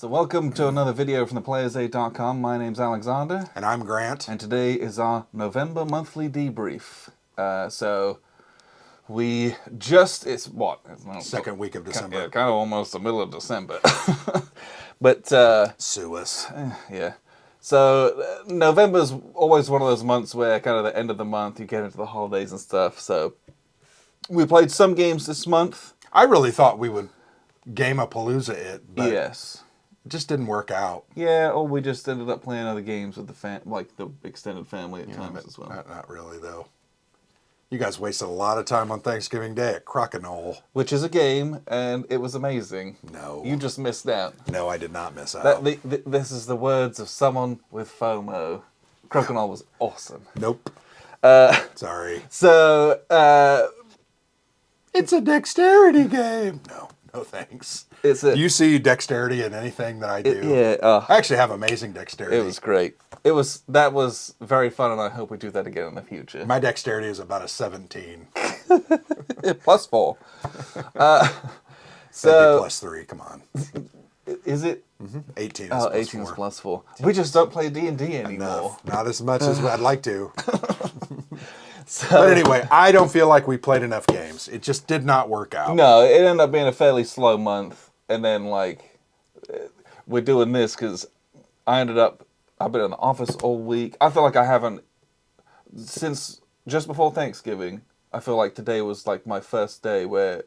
So welcome to another video from theplayersaid.com. My name's Alexander. And I'm Grant. And today is our November monthly debrief. So we just, it's what? Second week of December. Yeah, kind of almost the middle of December. But, Sue us. yeah. So November's always one of those months where kind of the end of the month, you get into the holidays and stuff. So we played some games this month. I really thought we would Game-a-Palooza it, but yes. it just didn't work out. Yeah, or we just ended up playing other games with the extended family at times as well. Not really, though. You guys wasted a lot of time on Thanksgiving Day at Crokinole. Which is a game, and it was amazing. No. You just missed out. No, I did not miss out. This is the words of someone with FOMO. Crokinole was awesome. Nope. Sorry. So, it's a dexterity game. No thanks. You see dexterity in anything that I do? Yeah. I actually have amazing dexterity. It was great. That was very fun, and I hope we do that again in the future. My dexterity is about a 17. Plus 4. So plus 3. Come on. Is it? 18 is plus 4. 18 is plus 4. We just don't play D&D anymore. Enough. Not as much as I'd like to. But anyway, I don't feel like we played enough games. It just did not work out. No, it ended up being a fairly slow month. And then, we're doing this because I've been in the office all week. I feel like I haven't, since just before Thanksgiving, I feel like today was my first day where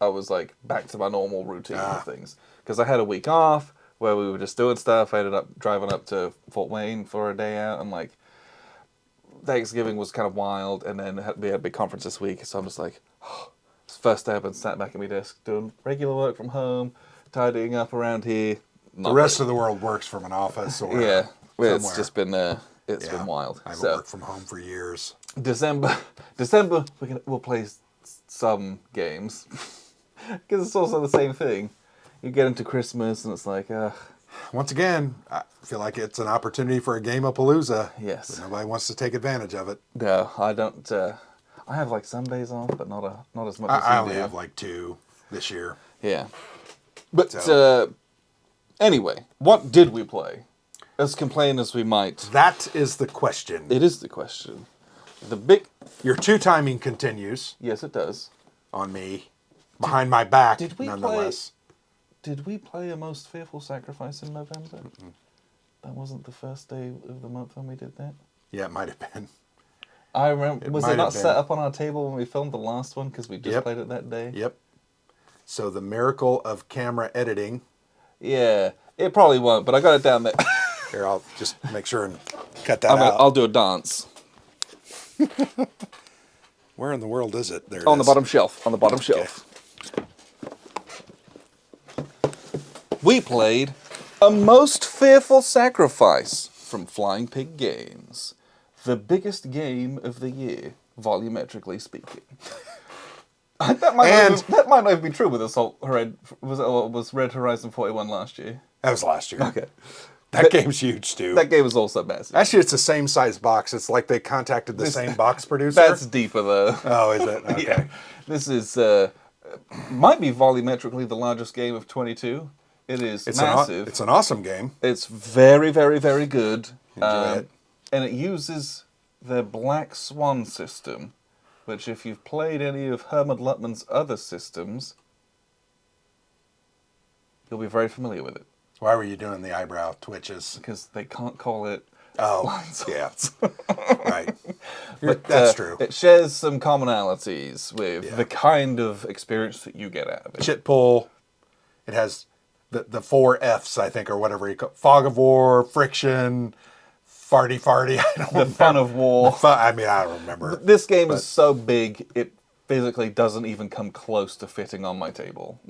I was back to my normal routine of things. Because I had a week off where we were just doing stuff. I ended up driving up to Fort Wayne for a day out, and Thanksgiving was kind of wild, and then we had a big conference this week, so I'm just it's the first day I've been sat back at my desk doing regular work from home, tidying up around here. The rest of the world works from an office or yeah, somewhere. It's just been been wild. I haven't worked from home for years. December, we'll play some games because it's also the same thing. You get into Christmas and it's once again, I feel like it's an opportunity for a Game-a-Palooza. Yes. But nobody wants to take advantage of it. No, I don't. I have some days off, but not as much as you do. I only have 2 this year. Yeah. But anyway, what did we play? As complain as we might. That is the question. It is the question. Your 2 timing continues. Yes, it does. On me. Behind my back, did we nonetheless. Did we play A Most Fearful Sacrifice in November? Mm-mm. That wasn't the first day of the month when we did that? Yeah, it might have been. I remember. Was it not set up on our table when we filmed the last one because we just played it that day? Yep. So the miracle of camera editing. Yeah, it probably won't, but I got it down there. Here, I'll just make sure and cut that out. I'll do a dance. Where in the world is it? There it is. On the bottom shelf. On the bottom shelf. We played A Most Fearful Sacrifice from Flying Pig Games. The biggest game of the year, volumetrically speaking. That might not be true with Assault was Red Horizon 41 last year. That was last year. Okay. That game's huge, too. That game is also massive. Actually, it's the same size box. It's like they contacted the same box producer. That's deeper, though. Oh, is it? Okay. Yeah. This is, might be volumetrically the largest game of 22. It's massive. It's an awesome game. It's very, very, very good. Enjoy it. And it uses the Black Swan system, which if you've played any of Herman Luttman's other systems, you'll be very familiar with it. Why were you doing the eyebrow twitches? Because they can't call it blind swans. Right. But, that's true. It shares some commonalities with the kind of experience that you get out of it. Chit pull. It has the 4 Fs, I think, or whatever you call it. Fog of war, friction, farty. I don't remember. Fun of war. I don't remember. This game is so big, it physically doesn't even come close to fitting on my table.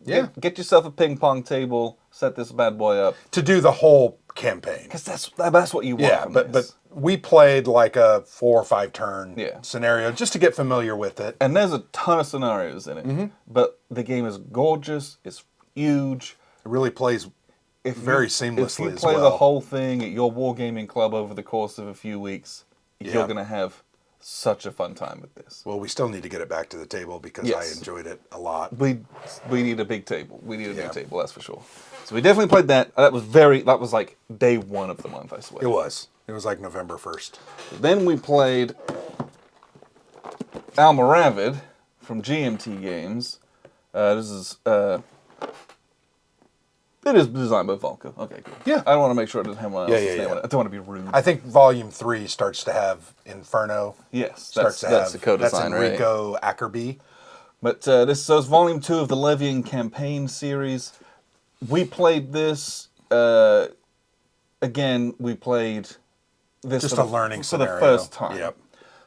Get yourself a ping pong table, set this bad boy up. To do the whole campaign. Because that's what you want from this. But we played a 4 or 5 turn scenario just to get familiar with it. And there's a ton of scenarios in it. But the game is gorgeous, it's huge. It really plays very seamlessly as well. If you play the whole thing at your wargaming club over the course of a few weeks, you're going to have such a fun time with this. Well, we still need to get it back to the table because Yes. I enjoyed it a lot. We need a big table. We need a Yeah. big table, that's for sure. So we definitely played that. That was like day one of the month, I swear. It was. It was like November 1st. Then we played Almoravid from GMT Games. This is it is designed by Volko. Okay, cool. Yeah. I want to make sure it doesn't have anyone else's Yeah. name on it. I don't want to be rude. I think Volume 3 starts to have Inferno. Yes, Starts that's the to have co-design, that's right? Enrico Ackerby. But this is Volume 2 of the Levian campaign series. We played this again. We played this Just for a learning for the scenario. first time. Yep.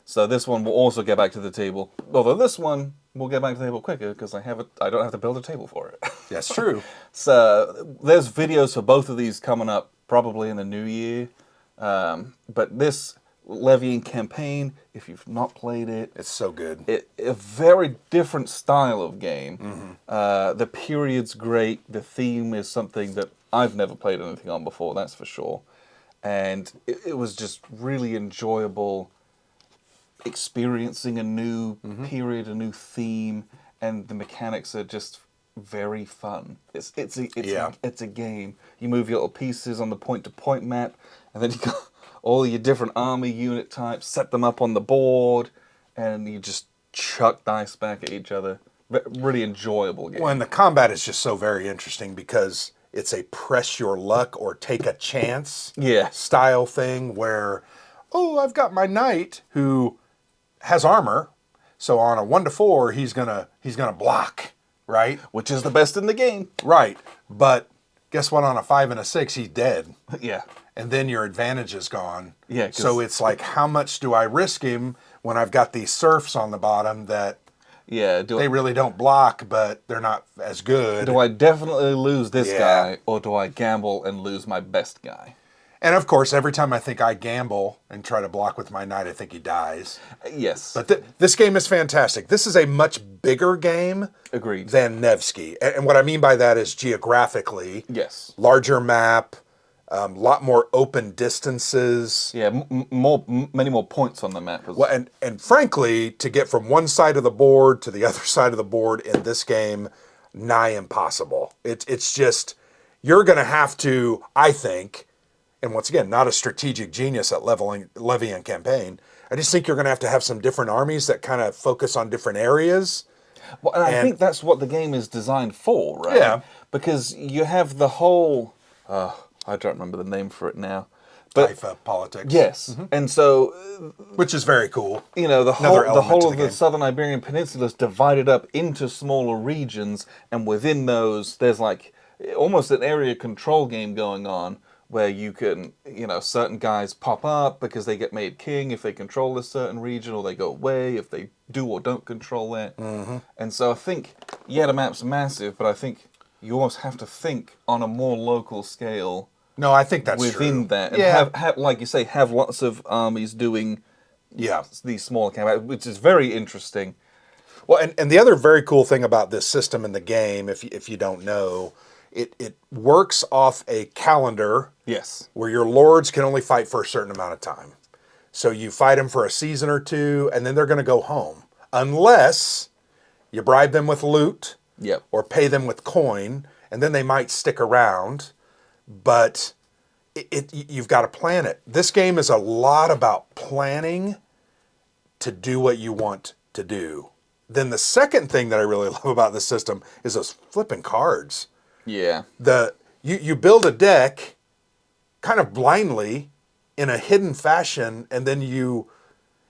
So this one will also get back to the table. Although this one will get back to the table quicker because I don't have to build a table for it. That's true. So there's videos for both of these coming up probably in the new year. But this Levian campaign, if you've not played it, It's so good. a very different style of game. Mm-hmm. The period's great. The theme is something that I've never played anything on before, that's for sure. And it was just really enjoyable experiencing a new Mm-hmm. period, a new theme, and the mechanics are just very fun. It's a game. You move your little pieces on the point-to-point map, and then you got all your different army unit types, set them up on the board, and you just chuck dice back at each other. Really enjoyable game. Well, and the combat is just so very interesting because it's a press your luck or take a chance Yeah. style thing where, oh, I've got my knight who has armor, so on a 1 to 4 he's gonna block, right? Which is the best in the game. Right. But guess what? On a 5 and a 6 he's dead, Yeah. and then your advantage is gone. Yeah, 'cause- So it's like, how much do I risk him when I've got these serfs on the bottom that Yeah. they really don't block, but they're not as good. Do I definitely lose this Yeah. guy, or do I gamble and lose my best guy? And of course, every time I think I gamble and try to block with my knight, I think he dies. Yes. But this game is fantastic. This is a much bigger game Agreed. than Nevsky. And what I mean by that is geographically, Yes. larger map, lot more open distances. Yeah, many more points on the map. Well, and frankly, to get from one side of the board to the other side of the board in this game, nigh impossible. It's just, you're going to have to, I think, and once again, not a strategic genius at Levian campaign, I just think you're going to have some different armies that kind of focus on different areas. Well, and I think that's what the game is designed for, right? Yeah. Because you have the whole, I don't remember the name for it now. But Haifa politics. yes. And so, Which is very cool. you know, the Another whole element to of the the game. Southern Iberian Peninsula is divided up into smaller regions, and within those, there's like almost an area control game going on where you can, you know, certain guys pop up because they get made king if they control a certain region, or they go away if they do or don't control it. And so I think, yeah, the map's massive, but I think you almost have to think on a more local scale. No, I think that's within true. that, and Yeah. have, like you say, have lots of armies doing Yeah. these smaller campaigns, which is very interesting. Well, and the other very cool thing about this system in the game, if you don't know, it works off a calendar Yes. where your lords can only fight for a certain amount of time. So you fight them for a season or two, and then they're going to go home. Unless you bribe them with loot Yep. or pay them with coin, and then they might stick around. But you've got to plan it. This game is a lot about planning to do what you want to do. Then the second thing that I really love about this system is those flipping cards. Yeah. You build a deck kind of blindly in a hidden fashion, and then you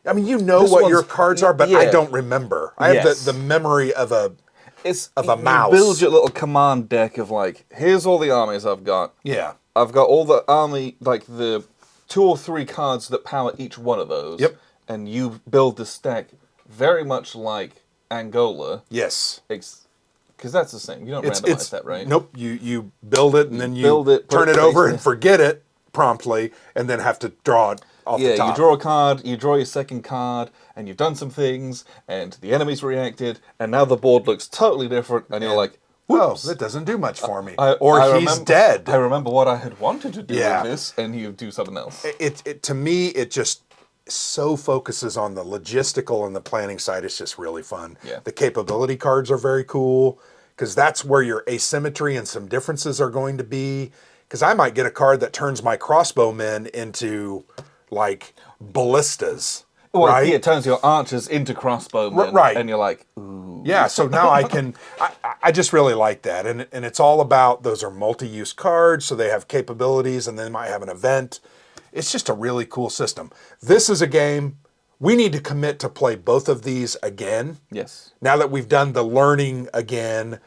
know This what one's- your cards are, but I yeah. don't remember. I have Yes. the memory of a You mouse. build your little command deck of like, here's all the armies I've got. yeah. I've got all the army, like the 2 or 3 cards that power each one of those. Yep. And you build the stack very much like Angola. Yes. Because that's the same. You don't randomize that, right? Nope. You build it and then you build it, turn put it it over face and down. forget it promptly, and then have to draw it off the Yeah, top. you draw a card, you draw your second card, and you've done some things, and the enemy's reacted, and now the board looks totally different, and you're like, Oh, whoops. that doesn't do much for me. I He's remember- dead. I remember what I had wanted to do Yeah. with this, and you do something else. It to me, it just so focuses on the logistical and the planning side. It's just really fun. Yeah. The capability cards are very cool because that's where your asymmetry and some differences are going to be. Because I might get a card that turns my crossbowmen into like ballistas. Well, right? yeah, it turns your archers into crossbowmen, right. and you're like, ooh. Yeah, so now I can, I just really like that. And it's all about, those are multi-use cards, so they have capabilities, and they might have an event. It's just a really cool system. This is a game, we need to commit to play both of these again. Yes. Now that we've done the learning again,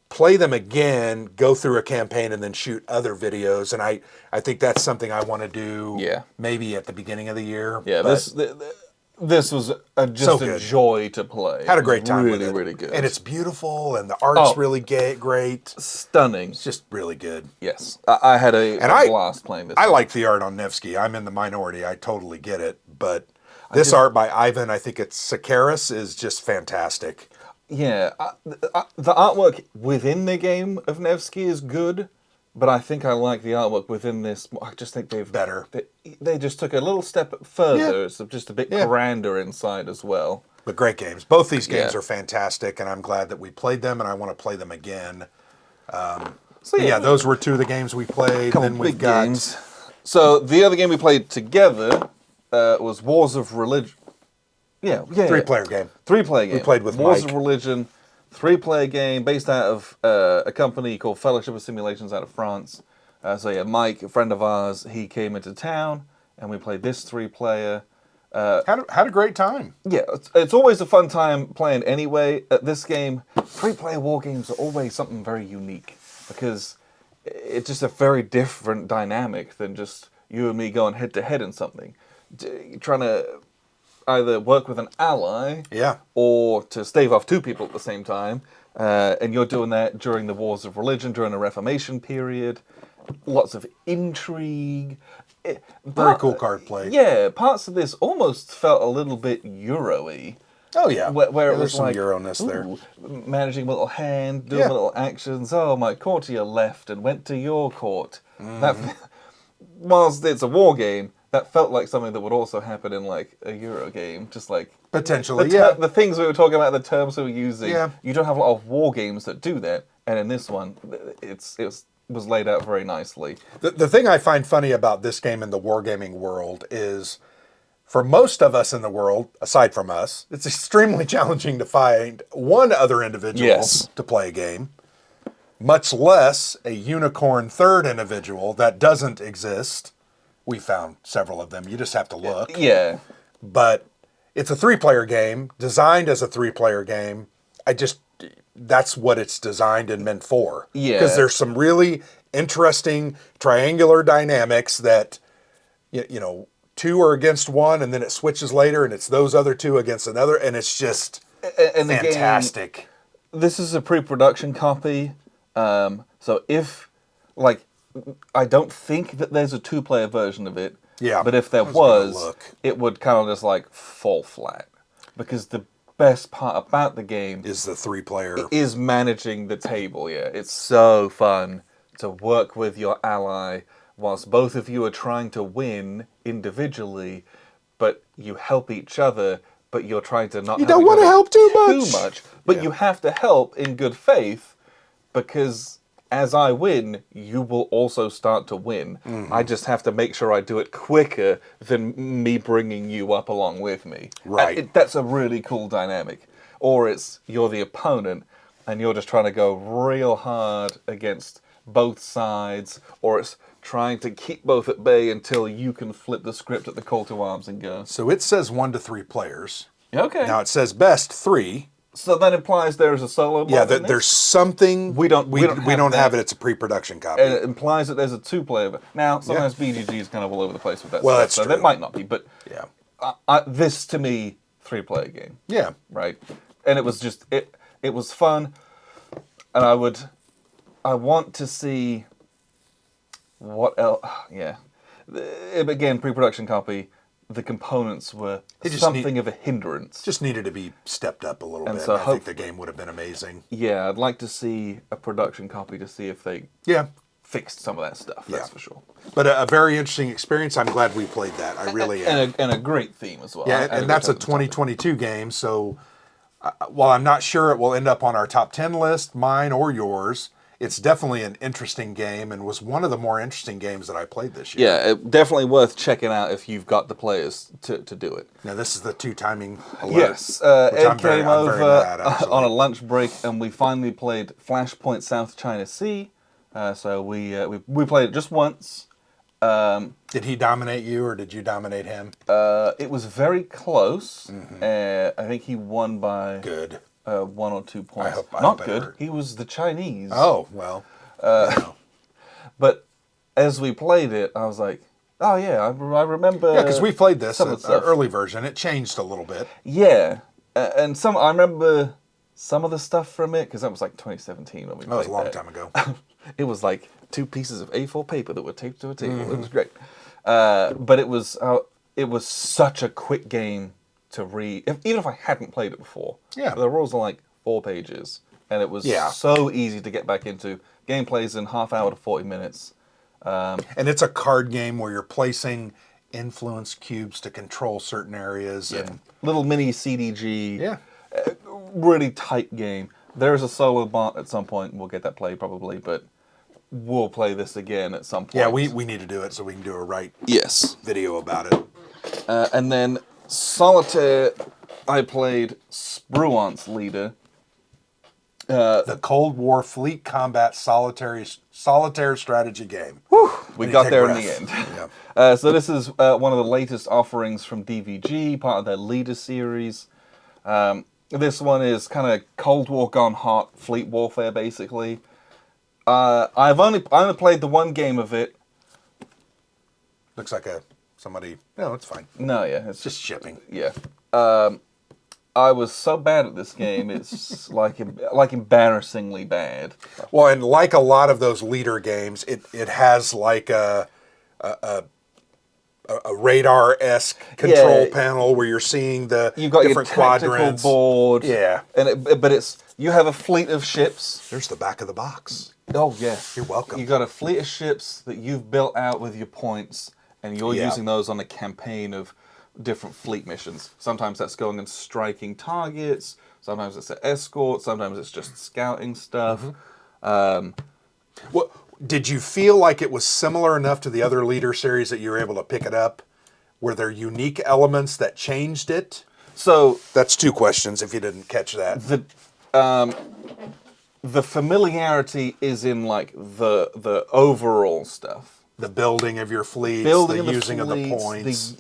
play them again, go through a campaign, and then shoot other videos. And I think that's something I want to do maybe at the beginning of the year. Yeah, this was just a joy to play. Had a great time with it. Really, really good. And it's beautiful, and the art's really great. Stunning. It's just really good. Yes. I had a blast playing this. I like the art on Nevsky. I'm in the minority. I totally get it. But this art by Ivan, I think it's Sakaris, is just fantastic. Yeah. The artwork within the game of Nevsky is good. But I think I like the artwork within this. I just think they've better. They just took a little step further. It's just a bit grander inside as well. But great games. Both these games are fantastic, and I'm glad that we played them, and I want to play them again. Those were two of the games we played. Then we've got games. So the other game we played together was Wars of Religion. Yeah. 3-player game. 3-player game. We played with Wars Mike. of Religion. 3-player game based out of a company called Fellowship of Simulations out of France. Mike, a friend of ours, he came into town, and we played this 3-player. Had a great time. Yeah, it's always a fun time playing anyway. At this game, 3-player war games are always something very unique, because it's just a very different dynamic than just you and me going head-to-head in something. Trying to either work with an ally or to stave off two people at the same time. And you're doing that during the Wars of Religion, during the Reformation period. Lots of intrigue. Very cool card play. Yeah, parts of this almost felt a little bit Euro-y. Oh, yeah. Where it was some like, Euro-ness there. Managing a little hand, doing little actions. Oh, my courtier left and went to your court. Whilst it's a war game, that felt like something that would also happen in like a Euro game, just like potentially. The things we were talking about, the terms we were using. Yeah. You don't have a lot of war games that do that, and in this one, it was laid out very nicely. The thing I find funny about this game in the wargaming world is, for most of us in the world, aside from us, it's extremely challenging to find one other individual to play a game, much less a unicorn third individual that doesn't exist. We found several of them. You just have to look. Yeah. But it's a 3-player game, designed as a 3-player game. That's what it's designed and meant for. Yeah. Because there's some really interesting triangular dynamics that, two are against one, and then it switches later, and it's those other two against another, and it's just fantastic. This is a pre-production copy. So if, I don't think that there's a 2-player version of it. Yeah. But if there was, it would kind of just fall flat. Because the best part about the game is the 3-player. Is managing the table, It's so fun to work with your ally whilst both of you are trying to win individually, but you help each other, but you're trying to not. You don't want to help too much. But you have to help in good faith, because as I win, you will also start to win. Mm-hmm. I just have to make sure I do it quicker than me bringing you up along with me. Right. That's a really cool dynamic. Or it's you're the opponent and you're just trying to go real hard against both sides, or it's trying to keep both at bay until you can flip the script at the call to arms and go. So it says 1 to 3 players. Okay. Now it says best 3. So that implies there's a solo mod. Yeah, there's something we don't have it. It's a pre-production copy. And it implies that there's a 2-player. Now sometimes BGG is kind of all over the place with that. Well, stuff, that's so true. That might not be, but yeah, this to me 3-player game. Yeah, right. And it was just it was fun, and I want to see what else. Yeah, again, pre-production copy. The components were something of a hindrance. Just needed to be stepped up a little bit. So I think the game would have been amazing. Yeah, I'd like to see a production copy to see if they fixed some of that stuff. That's for sure. But a very interesting experience. I'm glad we played that. I really am. And a great theme as well. Yeah, and that's a 2022 game. So while I'm not sure it will end up on our top 10 list, mine or yours, it's definitely an interesting game and was one of the more interesting games that I played this year. Yeah, definitely worth checking out if you've got the players to do it. Now, this is the 2 timing alert. Yes, Ed came over on a lunch break and we finally played Flashpoint South China Sea. So we played it just once. Did he dominate you or did you dominate him? It was very close. I think he won by... Good. 1 or 2 points. I hope Not good. He was the Chinese. Oh, well. But as we played it, I was like, oh yeah, I remember... Yeah, because we played this, an early version. It changed a little bit. Yeah. And I remember some of the stuff from it, because that was like 2017 when we played that was a long time ago. It was like 2 pieces of A4 paper that were taped to a table. It was great. But it was such a quick game to read, even if I hadn't played it before. Yeah. The rules are like 4 pages, and it was so easy to get back into. Gameplay's in half hour to 40 minutes. And it's a card game where you're placing influence cubes to control certain areas. Yeah. And little mini CDG. Yeah. Really tight game. There is a solo bot at some point. We'll get that played probably, but we'll play this again at some point. Yeah, we need to do it so we can do a video about it. And then Solitaire, I played Spruant's leader. The Cold War Fleet Combat Solitaire strategy game. Whew, we got there in the end. Yeah. So this is one of the latest offerings from DVG, part of their leader series. This one is kind of Cold War gone hot, fleet warfare basically. I only played the one game of it. Looks like somebody. No, it's fine. No, yeah, it's Just shipping. Yeah. I was so bad at this game. It's like embarrassingly bad. Well, and like a lot of those leader games, it has like a radar-esque control panel where you're seeing the You've got different your tactical quadrants. board. Yeah. But you have a fleet of ships. There's the back of the box. Oh yeah. You're welcome. You got a fleet of ships that you've built out with your points, and you're using those on a campaign of different fleet missions. Sometimes that's going and striking targets. Sometimes it's an escort. Sometimes it's just scouting stuff. What did you feel like it was similar enough to the other leader series that you were able to pick it up? Were there unique elements that changed it? So that's 2 questions. If you didn't catch that, the familiarity is in like the overall stuff. The building of your fleets, Building the using of the points.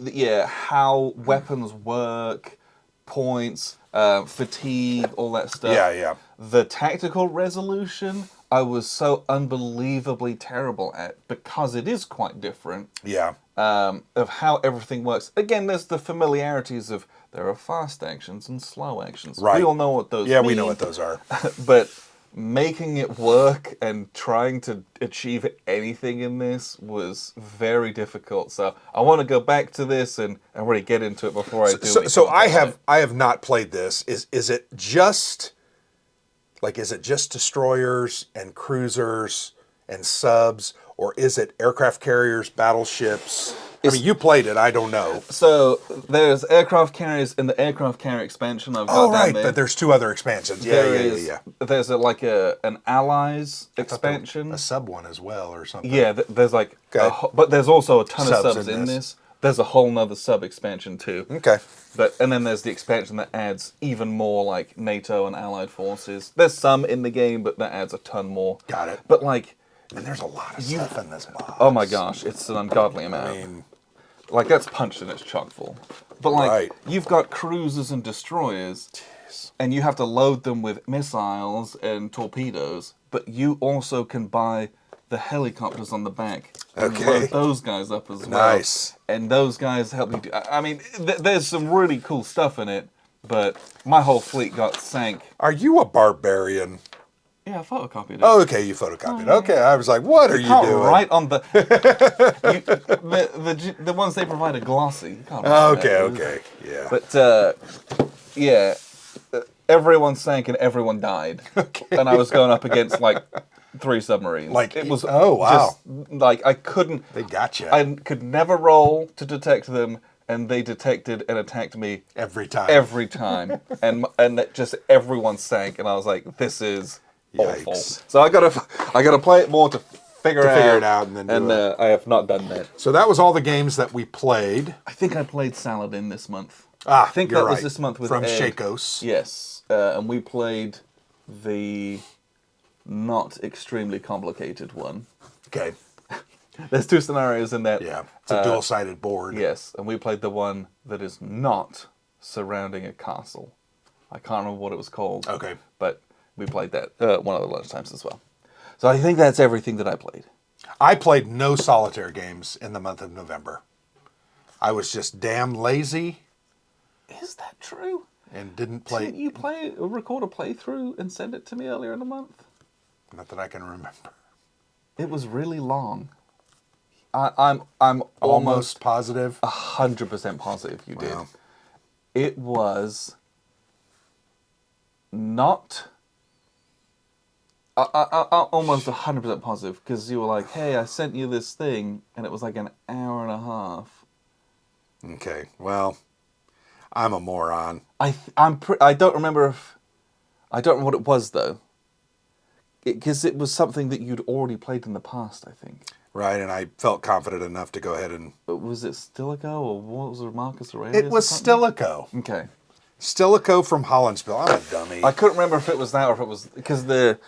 How weapons work, points, fatigue, all that stuff. Yeah. The tactical resolution, I was so unbelievably terrible at because it is quite different. Yeah. Of how everything works. Again, there's the familiarities of there are fast actions and slow actions. Right. We all know what those mean. Yeah, we know what those are. But making it work and trying to achieve anything in this was very difficult. So I want to go back to this and really get into it before I do. So I have not played this. Is it just destroyers and cruisers and subs, or is it aircraft carriers, battleships? I mean, you played it. I don't know. So there's aircraft carriers in the aircraft carrier expansion I've got down there. But there's 2 other expansions. Yeah. There's an allies expansion, a sub one as well, or something. Yeah, there's like, but there's also a ton of subs in this. There's a whole nother sub expansion too. Okay. And then there's the expansion that adds even more like NATO and allied forces. There's some in the game, but that adds a ton more. Got it. But like, and there's a lot of stuff in this box. Oh my gosh, it's an ungodly amount. I mean, like that's punched and it's chock full. But like, you've got cruisers and destroyers, and you have to load them with missiles and torpedoes. But you also can buy the helicopters on the back. And load those guys up as well. Nice. And those guys help you do... I mean, there's some really cool stuff in it, but my whole fleet got sank. Are you a barbarian? Yeah, I photocopied it. Oh, okay, you photocopied it. Okay, I was like, what are you doing? Right on the... the ones they provide are glossy. You can't okay, yeah. But, everyone sank and everyone died. Okay. And I was going up against, like, 3 submarines. Like, it was oh, wow. just like I couldn't. They got you I could never roll to detect them, and they detected and attacked me every time. every time, and that just everyone sank, and I was like, "This is awful." Yikes. So I gotta play it more to figure it out, and then do it. I have not done that. So that was all the games that we played. I think I played Saladin this month. I think that was this month with from Ed. Shakos. Yes, and we played the not extremely complicated one. Okay. There's 2 scenarios in that. Yeah, it's a dual-sided board. Yes, and we played the one that is not surrounding a castle. I can't remember what it was called. Okay. But we played that one of the lunchtimes as well. So I think that's everything that I played. I played no solitaire games in the month of November. I was just damn lazy. Is that true? And didn't play. Didn't you record a playthrough and send it to me earlier in the month? Not that I can remember. It was really long. I'm Almost positive. 100% positive you did. Wow. It was not. Almost 100% positive, because you were like, "Hey, I sent you this thing," and it was like an hour and a half. Okay, well, I'm a moron. I don't remember what it was though, because it was something that you'd already played in the past, I think. Right, and I felt confident enough to go ahead and... But was it Stilicho, or what was it, Marcus Aurelius? It was Stilicho. Okay. Stilicho from Hollandspiel. I'm a dummy. I couldn't remember if it was that or if it was... Because the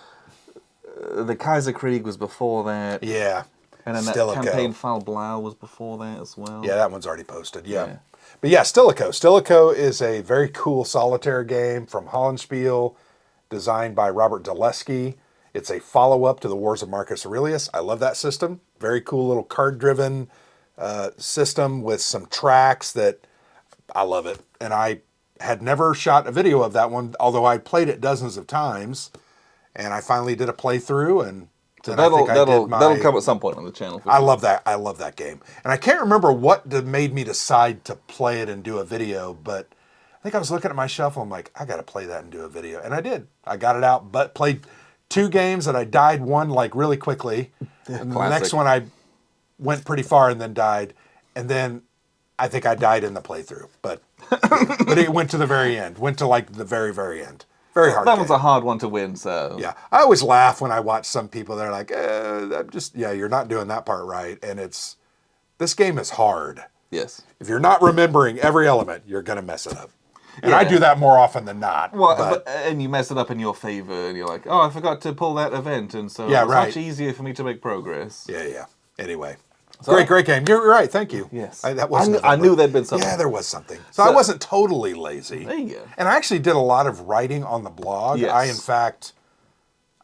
Kaiserkrieg was before that. Yeah. And then Stilicho. that campaign Fall Blau was before that as well. Yeah, that one's already posted, yeah. But yeah, Stilicho. Stilicho is a very cool solitaire game from Hollandspiel, designed by Robert Dulesky. It's a follow-up to the Wars of Marcus Aurelius. I love that system. Very cool little card-driven system with some tracks that I love it. And I had never shot a video of that one, although I played it dozens of times. And I finally did a playthrough, and so that'll come at some point on the channel. I love that. I love that game. And I can't remember what made me decide to play it and do a video, but I think I was looking at my shuffle. I'm like, I got to play that and do a video. And I did. I got it out, but played 2 games that I died one like really quickly. And the next one I went pretty far and then died. And then I think I died in the playthrough. But it went to the very end. Went to like the very, very end. Very hard. That one's a hard one to win, so... Yeah. I always laugh when I watch some people that are like, you're not doing that part right. And this game is hard. Yes. If you're not remembering every element, you're going to mess it up. And I do that more often than not. Well, and you mess it up in your favor, and you're like, "Oh, I forgot to pull that event," and so it's much easier for me to make progress. Yeah. Anyway, so, great game. You're right. Thank you. Yes, I knew there'd been something. Yeah, there was something. So I wasn't totally lazy. There you go. And I actually did a lot of writing on the blog. Yes.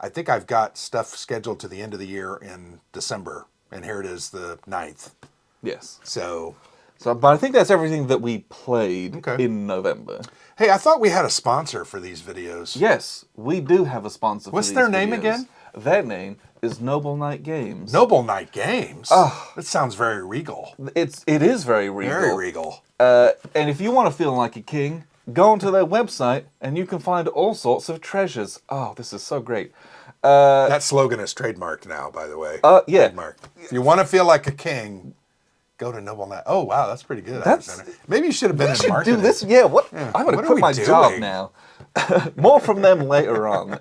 I think I've got stuff scheduled to the end of the year in December, and here it is, the 9th. Yes. So, but I think that's everything that we played in November. Hey, I thought we had a sponsor for these videos. Yes, we do have a sponsor. What's their name again? Their name is Noble Knight Games. Noble Knight Games? Oh, that sounds very regal. It is very regal. Very regal. And if you want to feel like a king, go onto their website and you can find all sorts of treasures. Oh, this is so great. That slogan is trademarked now, by the way. Yeah. Trademarked. If you want to feel like a king, go to Noble Knight. Oh, wow, that's pretty good. Maybe you should have been in marketing. Do this. Yeah, what? I'm going to quit my job now. More from them later on.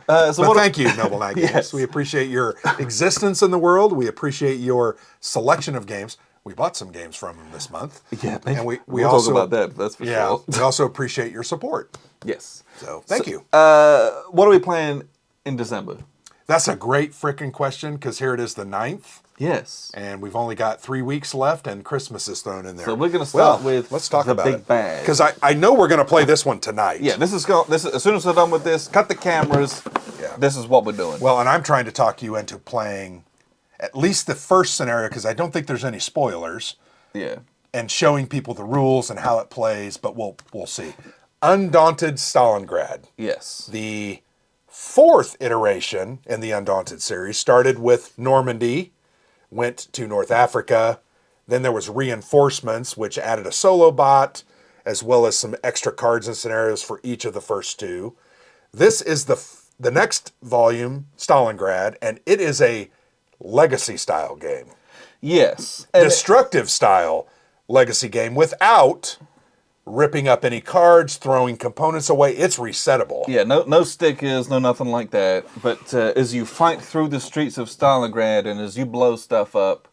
Thank you, Noble Knight Games. Yes. We appreciate your existence in the world. We appreciate your selection of games. We bought some games from them this month. Yeah, and we'll also talk about that. That's for sure. We also appreciate your support. Yes. So thank you. What are we playing in December? That's a great freaking question, because here it is, the 9th. Yes. And we've only got 3 weeks left, and Christmas is thrown in there. So we're going to start with let's talk the about big bag. Because I know we're going to play this one tonight. Yeah, this is as soon as we're done with this, cut the cameras. Yeah. This is what we're doing. Well, and I'm trying to talk you into playing at least the first scenario, because I don't think there's any spoilers. Yeah. And showing people the rules and how it plays, but we'll see. Undaunted Stalingrad. Yes. The 4th iteration in the Undaunted series started with Normandy, went to North Africa. Then there was Reinforcements, which added a solo bot, as well as some extra cards and scenarios for each of the first 2. This is the the next volume, Stalingrad, and it is a legacy style game. Yes. Destructive style legacy game without ripping up any cards, throwing components away. It's resettable. Yeah, no stickers, no nothing like that. But as you fight through the streets of Stalingrad and as you blow stuff up,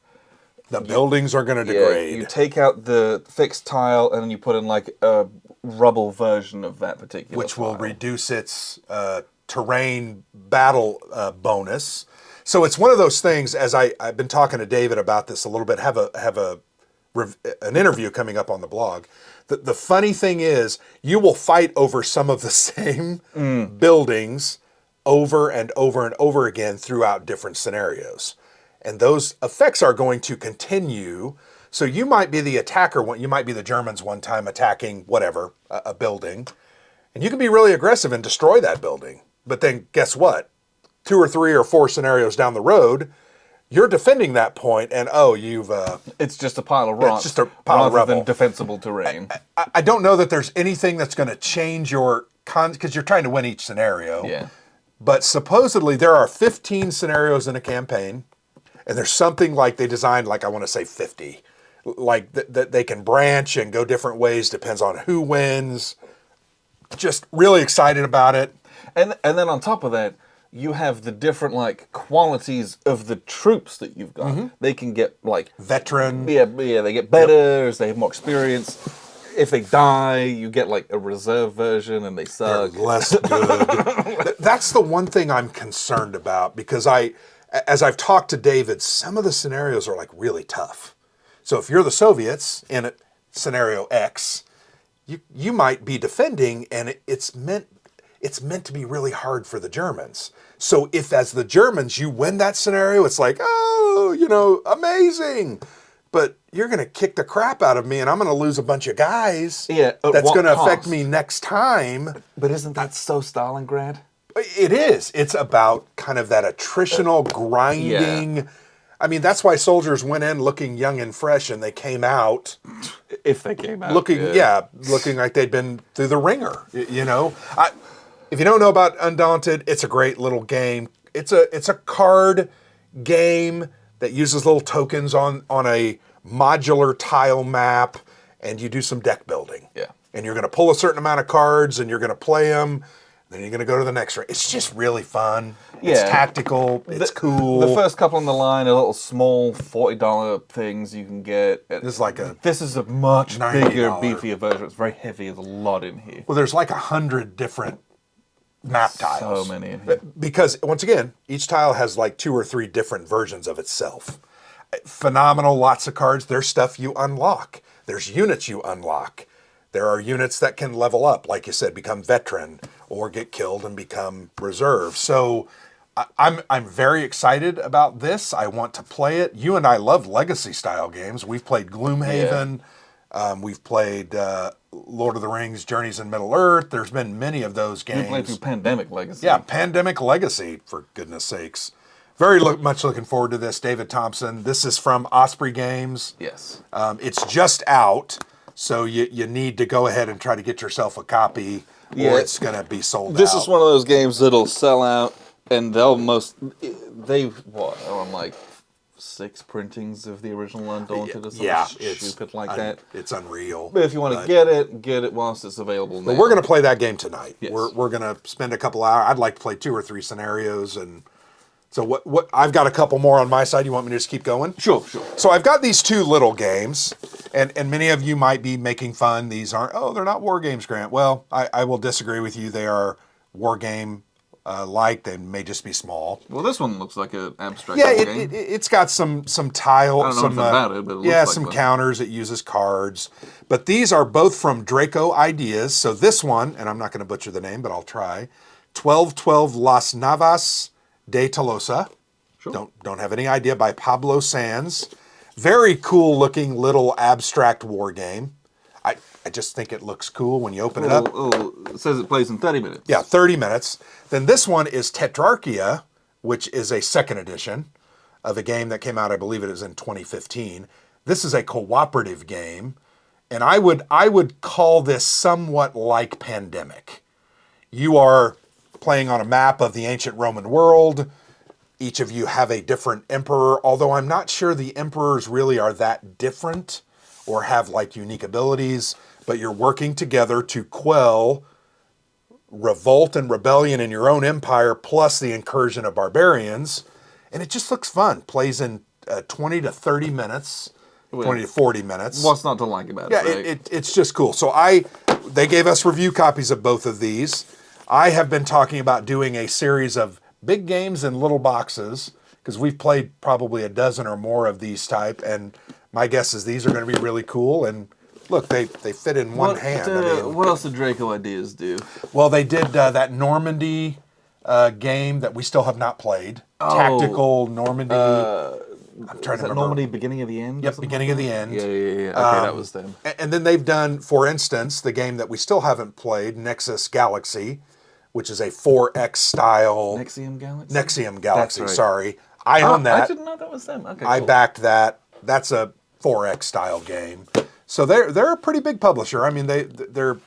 the buildings are going to degrade. You take out the fixed tile and then you put in like a rubble version of that particular which tile. will reduce its terrain battle bonus. So it's one of those things, as I've been talking to David about this a little bit, have an interview coming up on the blog. The funny thing is, you will fight over some of the same buildings over and over and over again throughout different scenarios. And those effects are going to continue. So you might be the attacker, you might be the Germans one time attacking whatever, a building. And you can be really aggressive and destroy that building. But then guess what? 2 or 3 or 4 scenarios down the road, you're defending that point, and you've... it's just a pile of rocks. It's just a pile of rubble. Rather than defensible terrain. I don't know that there's anything that's going to change your... because you're trying to win each scenario. Yeah. But supposedly there are 15 scenarios in a campaign, and there's something like they designed, like I want to say 50. Like that they can branch and go different ways, depends on who wins. Just really excited about it. And then on top of that, you have the different like qualities of the troops that you've got. They can get like veteran. Yeah, they get better as they have more experience. If they die, you get like a reserve version and they suck. They're less good. That's the one thing I'm concerned about, because as I've talked to David, some of the scenarios are like really tough. So if you're the Soviets in scenario X, you might be defending, and it's meant to be really hard for the Germans. So if as the Germans you win that scenario, it's like, amazing. But you're going to kick the crap out of me, and I'm going to lose a bunch of guys. Yeah, that's going to affect me next time. But isn't that so Stalingrad? It is. It's about kind of that attritional grinding. Yeah. I mean, that's why soldiers went in looking young and fresh, and they came out. If they came out. Looking like they'd been through the ringer, you know. If you don't know about Undaunted, it's a great little game. It's a card game that uses little tokens on a modular tile map, and you do some deck building. Yeah. And you're going to pull a certain amount of cards, and you're going to play them. Then you're going to go to the next round. It's just really fun. Yeah. It's tactical. It's cool. The first couple on the line are little small $40 things you can get. This is a much bigger, beefier version. It's very heavy. There's a lot in here. Well, there's like 100 different map tiles. So many in here. Because, once again, each tile has like 2 or 3 different versions of itself. Phenomenal, lots of cards. There's stuff you unlock. There's units you unlock. There are units that can level up, like you said, become veteran or get killed and become reserve. So I'm very excited about this. I want to play it. You and I love legacy style games. We've played Gloomhaven. Yeah. We've played Lord of the Rings, Journeys in Middle-earth. There's been many of those games. We played through Pandemic Legacy. Yeah, Pandemic Legacy, for goodness sakes. Very much looking forward to this, David Thompson. This is from Osprey Games. Yes. It's just out. So you need to go ahead and try to get yourself a copy, or it's going to be sold out. This is one of those games that'll sell out, and they've on like 6 printings of the original Undaunted or something stupid like that. It's unreal. But if you want to get it whilst it's available now. But we're going to play that game tonight. Yes. We're going to spend a couple hours. I'd like to play 2 or 3 scenarios, and so what I've got a couple more on my side. You want me to just keep going? Sure. So I've got these 2 little games, and many of you might be making fun. These aren't, they're not war games, Grant. Well, I will disagree with you. They are war game like. They may just be small. Well, this one looks like an abstract game. It's got some tile. I don't know anything about it, but it looks like some counters. It uses cards. But these are both from Draco Ideas. So this one, and I'm not going to butcher the name, but I'll try. 1212 Las Navas de Tolosa. Sure. Don't have any idea, by Pablo Sanz. Very cool looking little abstract war game. I just think it looks cool when you open it up. It says it plays in 30 minutes. Yeah, 30 minutes. Then this one is Tetrarchia, which is a 2nd edition of a game that came out, I believe it was in 2015. This is a cooperative game, and I would call this somewhat like Pandemic. You are playing on a map of the ancient Roman world. Each of you have a different emperor, although I'm not sure the emperors really are that different or have like unique abilities, but you're working together to quell revolt and rebellion in your own empire, plus the incursion of barbarians. And it just looks fun. Plays in 20 to 30 minutes, 20 to 40 minutes. What's not to like about Yeah, it, right? it's just cool. So they gave us review copies of both of these. I have been talking about doing a series of big games in little boxes, because we've played probably a dozen or more of these type, and my guess is these are going to be really cool. And look, they fit in one hand. What else did Draco Ideas do? Well, they did that Normandy game that we still have not played. Tactical Normandy. I'm trying to remember. Normandy, beginning of the end? Yep, beginning of the end. Yeah. Okay, that was them. And then they've done, for instance, the game that we still haven't played, Nexus Galaxy, which is a 4X style. Nexium Galaxy? Nexium Galaxy, That's right. sorry. I own that. I didn't know that was them. Okay, I cool. backed that. That's a 4X style game. So they're a pretty big publisher. I mean, they're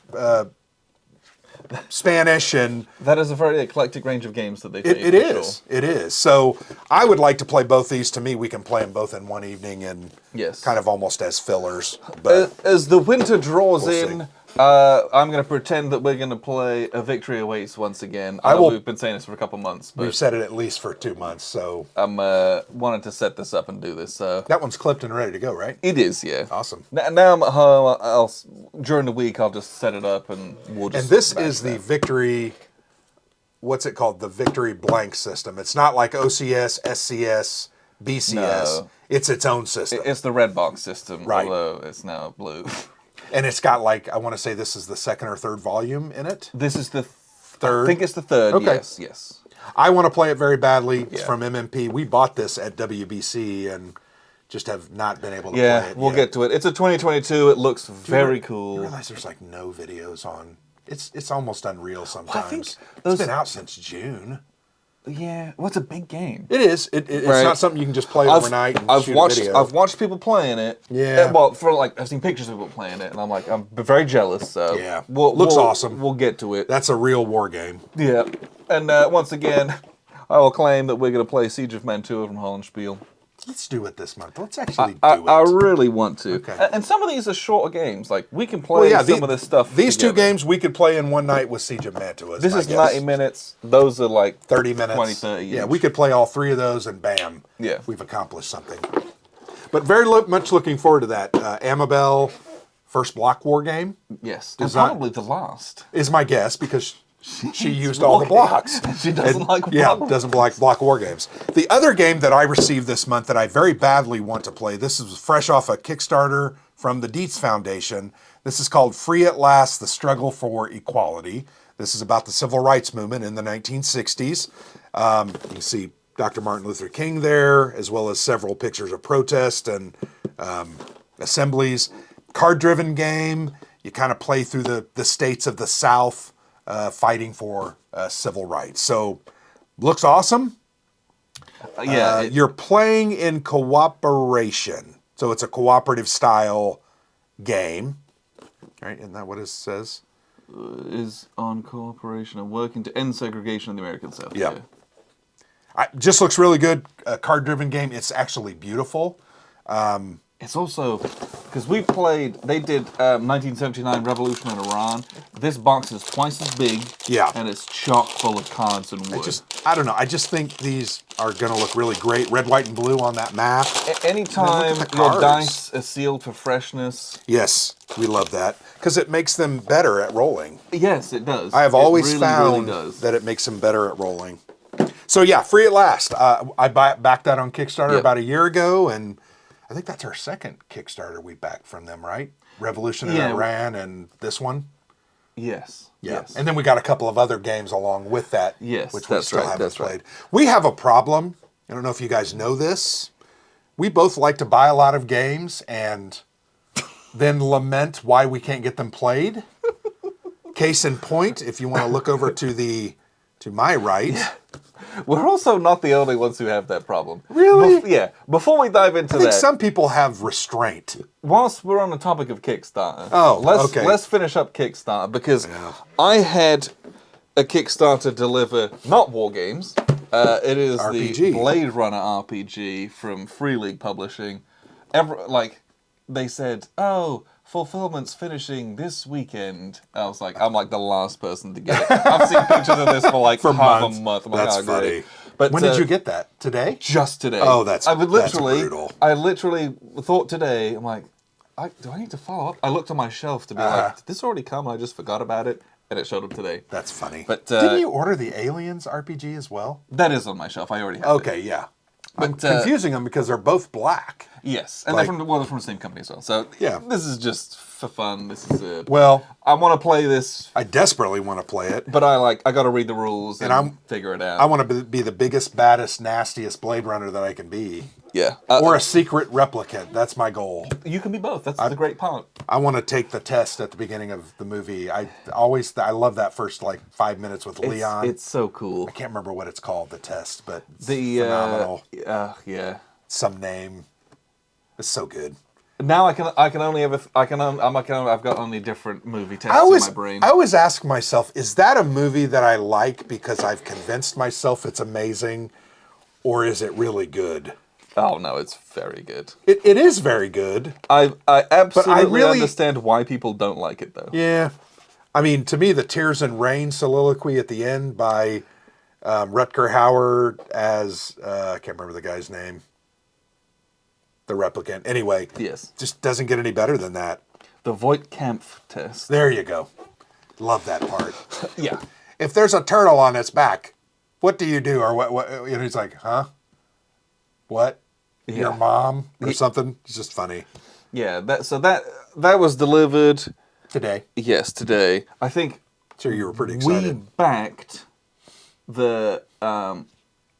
Spanish, and That is a very eclectic range of games that they take. it is. It is. So I would like to play both these. To me, we can play them both in one evening and Yes. kind of almost as fillers. But As the winter draws We'll in, I'm going to pretend that we're going to play A Victory Awaits once again. I know will- we've been saying this for a couple months, we've but said it at least for 2 months. So I'm wanted to set this up and do this. So that one's clipped and ready to go, right? it is, yeah. Awesome. Now I'm at home. During the week, I'll just set it up and we'll just. And this bash is the that. Victory, what's it called? The Victory blank system. It's not like OCS, SCS, BCS. No. It's its own system. It's the red box system, Right. although it's now blue. And it's got like, I want to say this is the second or third volume in it. This is the Third? I think it's the third. Okay. Yes. I want to play it very badly. It's Yeah. from MMP. We bought this at WBC and just have not been able to play Yeah, it we'll yet. get to it. It's a 2022. It looks very You cool. realize there's like no videos on. It's almost unreal sometimes. think It's those- been out since June. Yeah, well, it's a big game. It is. It's Right. not something you can just play overnight and I've shoot watched a video. I've watched people playing it. Yeah. Well, I've seen pictures of people playing it, and I'm very jealous. So Yeah. Looks awesome. We'll get to it. That's a real war game. Yeah. And once again, I will claim that we're going to play Siege of Mantua from Hollenspiel. Let's do it this month. Let's actually do I it. really want to. Okay. And some of these are shorter games. Like we can play some of this stuff. These two together. games we could play in one night with Siege of Mantua. This my is guess. 90 minutes. Those are like 30 minutes. 20, 30 Yeah, each. we could play all three of those and bam. Yeah. We've accomplished something. But very much looking forward to that. Amabel, first block war game Yes. And Design- probably the last. is my guess because she used all the blocks. She doesn't like Yeah, block. doesn't like block war games. The other game that I received this month that I very badly want to play, this is fresh off a Kickstarter from the Dietz Foundation. This is called Free at Last, The Struggle for Equality. This is about the civil rights movement in the 1960s. You can see Dr. Martin Luther King there, as well as several pictures of protest and assemblies. Card-driven game. You kind of play through the states of the South fighting for civil rights. So, looks awesome. You're playing in cooperation. So, it's a cooperative style game. Right? Isn't that what it says? Is on cooperation and working to end segregation in the American South. Yeah. Just looks really good. A card-driven game. It's actually beautiful. It's also, because they did 1979 Revolution in Iran. This box is twice as big. Yeah. And it's chock full of cards and wood. I don't know. I just think these are going to look really great. Red, white, and blue on that map. Anytime Look at the your cards. dice are sealed for freshness. Yes, we love that. Because it makes them better at rolling. Yes, it does. I have always found really does. that it makes them better at rolling. So yeah, Free at Last. I backed that on Kickstarter Yep. about a year ago, and I think that's our second Kickstarter we backed from them, right? Revolution in Yeah. Iran and this one. Yes. Yeah. Yes. And then we got a couple of other games along with that, Yes, which we that's still right, haven't that's played. right. We have a problem. I don't know if you guys know this. We both like to buy a lot of games and then lament why we can't get them played. Case in point, if you want to look over to my right. We're also not the only ones who have that problem. Really? Yeah. Before we dive into I think that, some people have restraint. whilst we're on the topic of Kickstarter, Okay. let's finish up Kickstarter because Yeah. I had a Kickstarter deliver not war games. It is RPG. the Blade Runner RPG from Free League Publishing. They said, oh, fulfillment's finishing this weekend. I'm like the last person to get it. I've seen pictures of this for half months. a month. I'm That's like, funny. great. But When did you get that? Today? Just today. Oh, that's brutal. brutal. I literally thought today, I'm like, do I need to follow up? I looked on my shelf to be like, did this already come? I just forgot about it. And it showed up today. That's funny. But didn't you order the Aliens RPG as well? That is on my shelf. I already have it. Okay, yeah. I'm But, confusing them because they're both black. Yes, and they're from the same company as well. So Yeah. this is just for fun. This is Well, I want to play this, I desperately want to play it. but I got to read the rules and figure it out. I want to be the biggest, baddest, nastiest Blade Runner that I can be. Yeah, Or a secret replicant. That's my goal. you can be both. That's the great part. I want to take the test at the beginning of the movie. I love that first 5 minutes with Leon. It's so cool. I can't remember what it's called, the test, but it's The phenomenal. yeah. Some name. It's so good. Now I've got only different movie tests I in my brain. always ask myself, is that a movie that I like because I've convinced myself it's amazing, or is it really good? Oh no, it's very good. It is very good. I absolutely really- understand why people don't like it though. Yeah. I mean, to me, the Tears and Rain soliloquy at the end by Rutger Hauer as, I can't remember the guy's name, the replicant. Anyway, Yes. just doesn't get any better than that. The Voight-Kampff test. There you go. Love that part. Yeah. If there's a turtle on its back, what do you do? Or what he's like, huh? What? Your Yeah. mom or something? It's just funny. Yeah, that was delivered, Today. yes, today. I think Sure, you were pretty we excited. backed the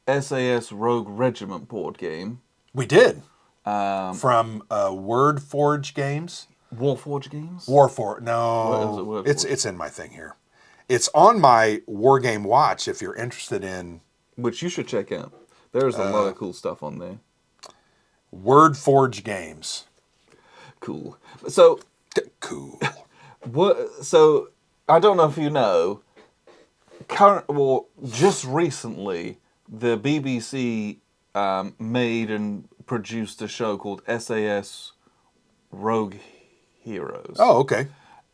SAS Rogue Regiment board game, We did. From Word Forge Games. Warforge Games. Warforge. What No. is it? It's in my thing here. It's on my War Game Watch if you're interested in Which you should check out. There's a lot of cool stuff on there. Word Forge Games. Cool. So, Cool. So I don't know if you know. Just recently, the BBC made and produced a show called SAS Rogue Heroes. Oh, okay.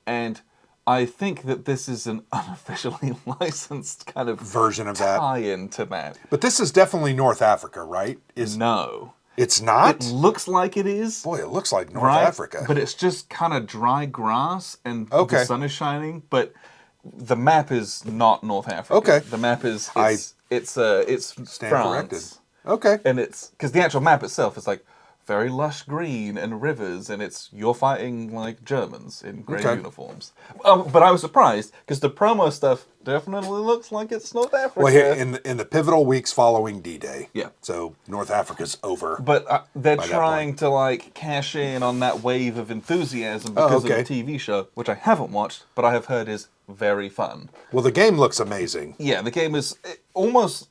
And I think that this is an unofficially licensed kind of Version of that. tie-in to that. But this is definitely North Africa, right? No. It's not? It looks like it is. Boy, it looks like North right? Africa. But it's just kind of dry grass and Okay. the sun is shining. But the map is not North Africa. Okay. The map is it's Stand France. corrected. Okay. And it's because the actual map itself is like very lush green and rivers, and you're fighting like Germans in grey Okay. uniforms. But I was surprised because the promo stuff definitely looks like it's North Africa. Well, here, in the pivotal weeks following D-Day. Yeah. So North Africa's over. But they're that trying to cash in on that wave of enthusambecause okay. of the TV show, which I haven't watched, but I have heard is very fun. Well, the game looks amazing. Yeah, the game is it almost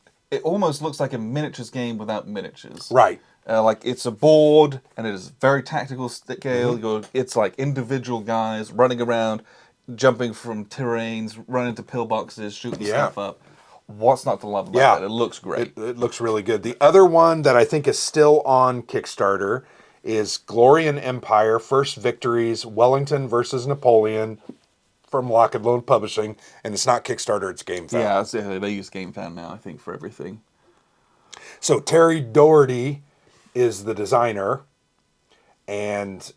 looks like a miniatures game without miniatures. Right. It's a board, and it is very tactical scale. Mm-hmm. It's like individual guys running around, jumping from terrains, running to pillboxes, shooting stuff up. What's not to love about that? It looks great. It looks really good. The other one that I think is still on Kickstarter is Glory and Empire, First Victories, Wellington versus Napoleon from Lock and Load Publishing. And it's not Kickstarter, it's GameFound. Yeah, they use GameFound now, I think, for everything. So Terry Doherty is the designer, and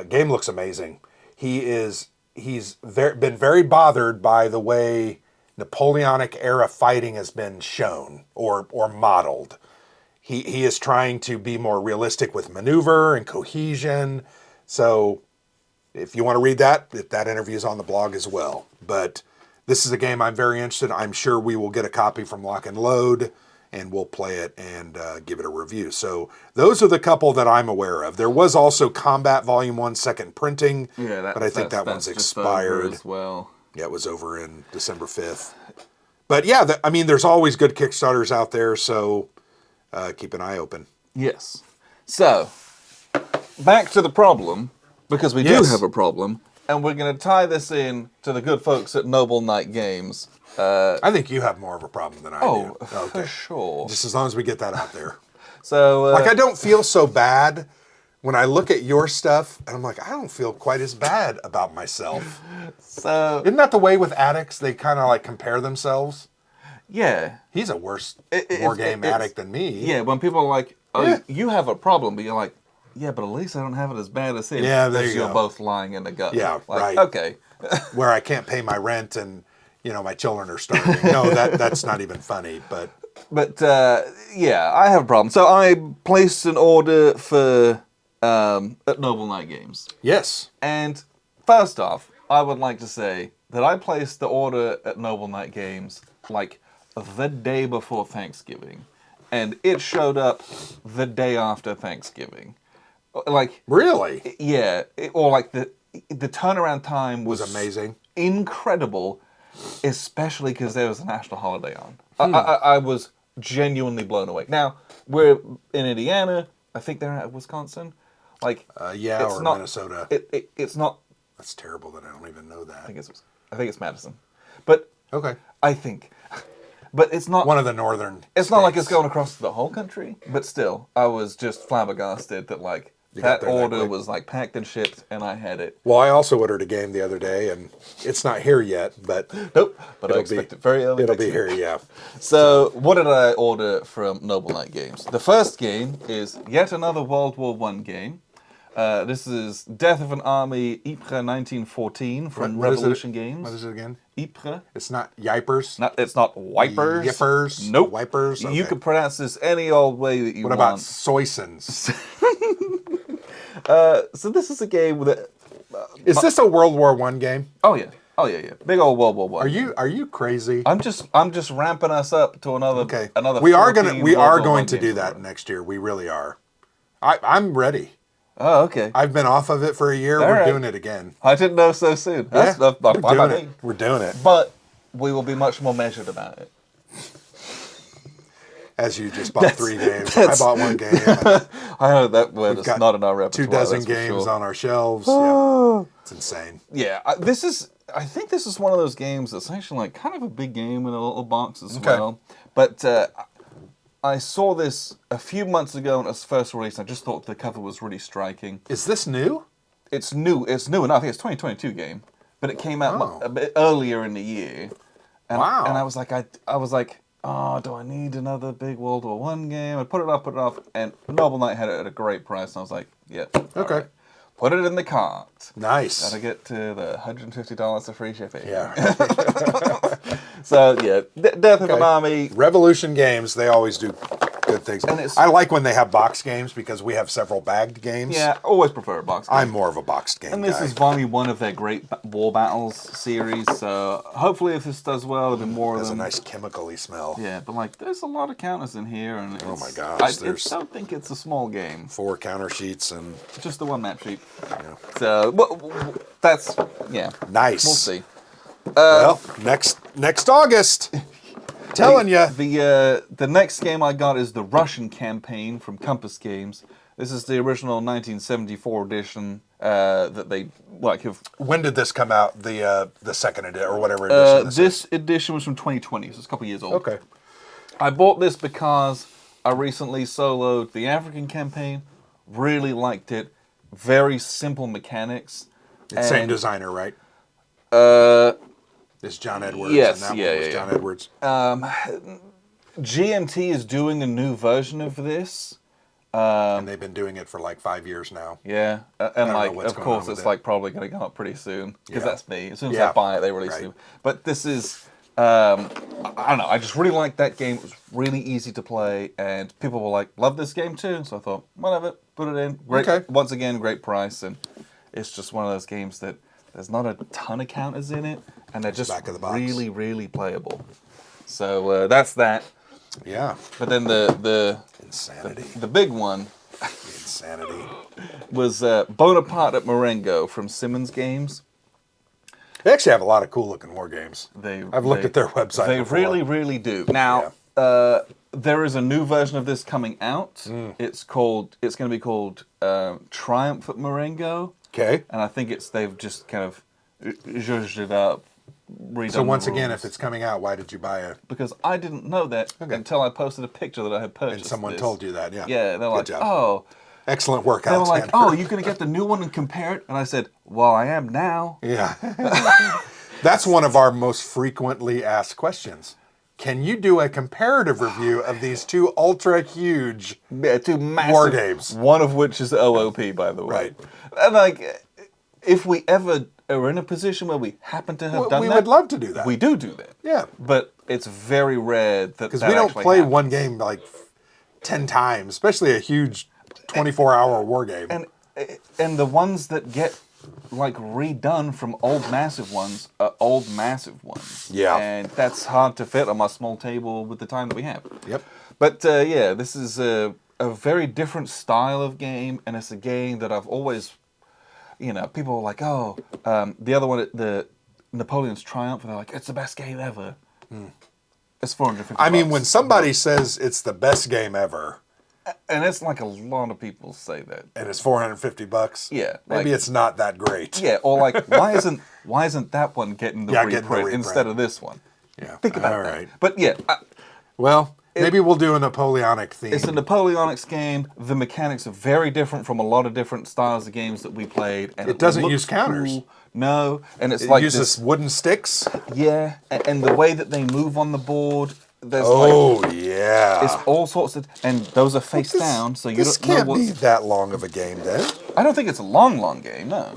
game looks amazing. He's been very bothered by the way Napoleonic era fighting has been shown or modeled. He is trying to be more realistic with maneuver and cohesion. So if you want to read that interview is on the blog as well. But this is a game I'm very interested in. I'm sure we will get a copy from Lock and Load, and we'll play it and give it a review. So those are the couple that I'm aware of. There was also Combat Volume 1 second printing, but I think that one's expired. As well. Yeah, it was over in December 5th. But yeah, there's always good Kickstarters out there, so keep an eye open. Yes. So, back to the problem, because we do have a problem. and we're going to tie this in to the good folks at Noble Knight Games. I think you have more of a problem than I do. For sure. Just as long as we get that out there. So, like, I don't feel so bad when I look at your stuff, and I'm like, I don't feel quite as bad about myself. So, isn't that the way with addicts? They kind of like compare themselves. Yeah. He's a worse war game addict than me. Yeah, when people are like, oh, you have a problem, but you're like, yeah, but at least I don't have it as bad as him. Yeah, there you You're go. both lying in the gut. Yeah, like, right. Okay. Where I can't pay my rent and, my children are starving. No, that's not even funny, but... But, yeah, I have a problem. So I placed an order for at Noble Knight Games. Yes. And first off, I would like to say that I placed the order at Noble Knight Games like the day before Thanksgiving. And it showed up the day after Thanksgiving. Like... Really? Yeah. Or like the turnaround time was amazing. Incredible, especially because there was a national holiday on. I was genuinely blown away. Now, we're in Indiana. I think they're at Wisconsin. Like, yeah, or not, Minnesota. It's not... That's terrible that I don't even know that. I think it's Madison. But... Okay. I think... But it's not... One of the northern It's states. not like it's going across the whole country, but still, I was just flabbergasted that, like, that order was, like, packed and shipped, and I had it. Well, I also ordered a game the other day, and it's not here yet, but... Nope, but I expect it very early. It'll be here, yeah. So, what did I order from Noble Knight Games? The first game is yet another World War I game. This is Death of an Army, Ypres 1914 from Revolution Games. What is it again? Ypres. It's not Yipers? It's not Wipers. Yippers? Nope. Wipers? Okay. You can pronounce this any old way that you want. What about Soysons? So this is a game that... is this a World War I game? Oh yeah. Big old World War I. Are you crazy? I'm just ramping us up to another... Okay. Another we are going to to do that next year. We really are. I'm ready. Oh, okay. I've been off of it for a year. We're doing it again. I didn't know so soon. That's We're doing it. But we will be much more measured about it. As you just bought 3 games. I bought 1 game. I heard that word is not in our repertoire. 24 games on our shelves. Yeah. It's insane. Yeah. I think this is one of those games that's actually like kind of a big game in a little box as well. But I saw this a few months ago when it was first released. I just thought the cover was really striking. Is this new? It's new. It's new enough. I think it's a 2022 game, but it came out a bit earlier in the year. And, wow. And I was like, oh, do I need another big World War I game? I put it off, and Noble Knight had it at a great price, and I was like, yeah. Okay. Right. Put it in the cart. Nice. Gotta get to the $150 of free shipping. Yeah. So, yeah, Death of an Army. Revolution Games, they always do good things. And I like when they have box games because we have several bagged games. Yeah, always prefer a box game. I'm more of a boxed game And this is volume 1 of their Great War Battles series, so hopefully if this does well, there'll be more of them. There's a nice chemical-y smell. Yeah, but like, there's a lot of counters in here, and oh my gosh, I don't think it's a small game. 4 counter sheets and... just the 1 map sheet. Yeah. So, that's, yeah. Nice. We'll see. Well, next August. Telling you. The next game I got is the Russian campaign from Compass Games. This is the original 1974 edition that they have. When did this come out? The second edition or whatever edition. This edition was from 2020, so it's a couple years old. Okay. I bought this because I recently soloed the African campaign. Really liked it. Very simple mechanics. It's same designer, right? It's John Edwards. Yes, and that one was John Edwards. GMT is doing a new version of this. And they've been doing it for like 5 years now. Yeah, and like, of course, it's like probably going to go up pretty soon because that's me. As soon as I buy it, they release it. But this is, I don't know. I just really liked that game. It was really easy to play, and people were like, "Love this game too." So I thought, whatever, put it in. Great. Okay. Once again, great price, and it's just one of those games that there's not a ton of counters in it, and they're just really, really playable. So that's that. Yeah. But then the insanity. The big one. Insanity. Was Bonaparte at Marengo from Simmons Games. They actually have a lot of cool looking war games. I've looked at their website. They really, really do. Now, there is a new version of this coming out. It's going to be called Triumph at Marengo. Okay. And I think they've just kind of zhuzhed it up, redone So once the again, rules. if it's coming out, why did you buy it? Because I didn't know that until I posted a picture that I had purchased. And someone this. told you that, yeah. Yeah, they're Good like, job. oh. Excellent work, They were like, Alexander. oh, you're going to get the new one and compare it? And I said, well, I am now. Yeah. That's one of our most frequently asked questions. Can you do a comparative review of these two ultra huge Two massive war games? One of which is OOP, by the way. Right. And like, if we ever are in a position where we happen to have done We that, would love to do that. we do that. Yeah. But it's very rare that Because that we don't actually play happens. one game like 10 times, especially a huge 24-hour war game. And the ones that get like redone from old massive ones are old massive ones. Yeah. And that's hard to fit on my small table with the time that we have. Yep. But yeah, this is a very different style of game, and it's a game that I've always, people are like, oh, the other one, the Napoleon's Triumph, and they're like, it's the best game ever. It's $450. I mean, when somebody says it's the best game ever, and it's like a lot of people say that, and it's $450, yeah, maybe like, it's not that great. yeah, or like, why isn't that one getting the reprint reprint. instead of this one? Yeah. Think about All that. right. But yeah, Well, maybe we'll do a Napoleonic theme. it's a Napoleonics game. The mechanics are very different from a lot of different styles of games that we played. And It doesn't looks use counters. cool. No, and it's It like uses this, wooden sticks. yeah, and the way that they move on the board, there's Yeah. it's all sorts of, and those are face down, so you This don't know can't what. be that long of a game, then. I don't think it's a long game, no.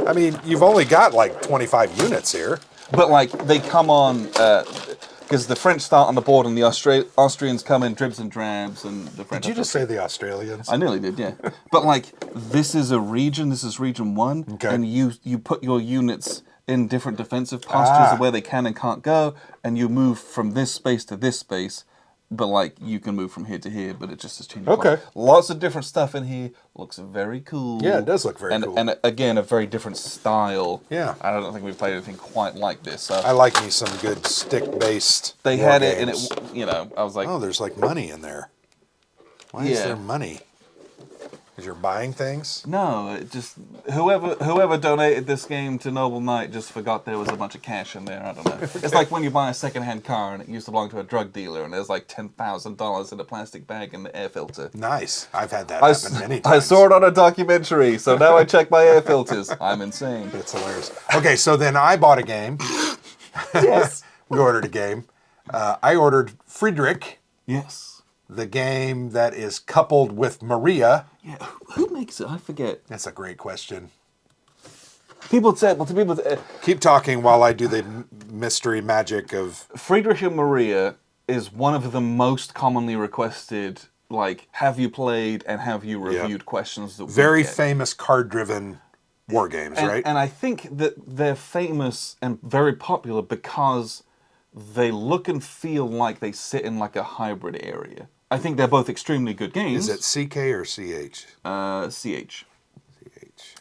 I mean, you've only got like 25 units here. But like they come on, because the French start on the board and the Austrians come in dribs and drabs, and the French. Did you just say the Australians? I nearly did, yeah. But like this is a region. This is region 1, Okay. and you put your units in different defensive postures of where they can and can't go, and you move from this space to this space. But like you can move from here to here, but it just is changing. Okay. Lots of different stuff in here. Looks very cool. Yeah, it does look very cool. And again, a very different style. Yeah. I don't think we've played anything quite like this. So I like me some good stick-based they war had it, games. and I was like, Oh, there's like money in there. Why is Yeah. there money? Because you're buying things? no, it just whoever donated this game to Noble Knight just forgot there was a bunch of cash in there. I don't know. It's like when you buy a second-hand car and it used to belong to a drug dealer, and there's like $10,000 in a plastic bag in the air filter. Nice. I've had that happen many times. I saw it on a documentary, so now I check my air filters. I'm insane. It's hilarious. Okay, so then I bought a game. Yes. We ordered a game. I ordered Friedrich, Yes. the game that is coupled with Maria. Yeah. Who makes it? I forget. That's a great question. People said, Keep talking while I do the mystery magic of... Friedrich and Maria is one of the most commonly requested, like, have you played and have you reviewed questions that we Very get. famous card-driven war games, right? And I think that they're famous and very popular because they look and feel like they sit in like a hybrid area. I think they're both extremely good games. Is it CK or CH? CH. CH.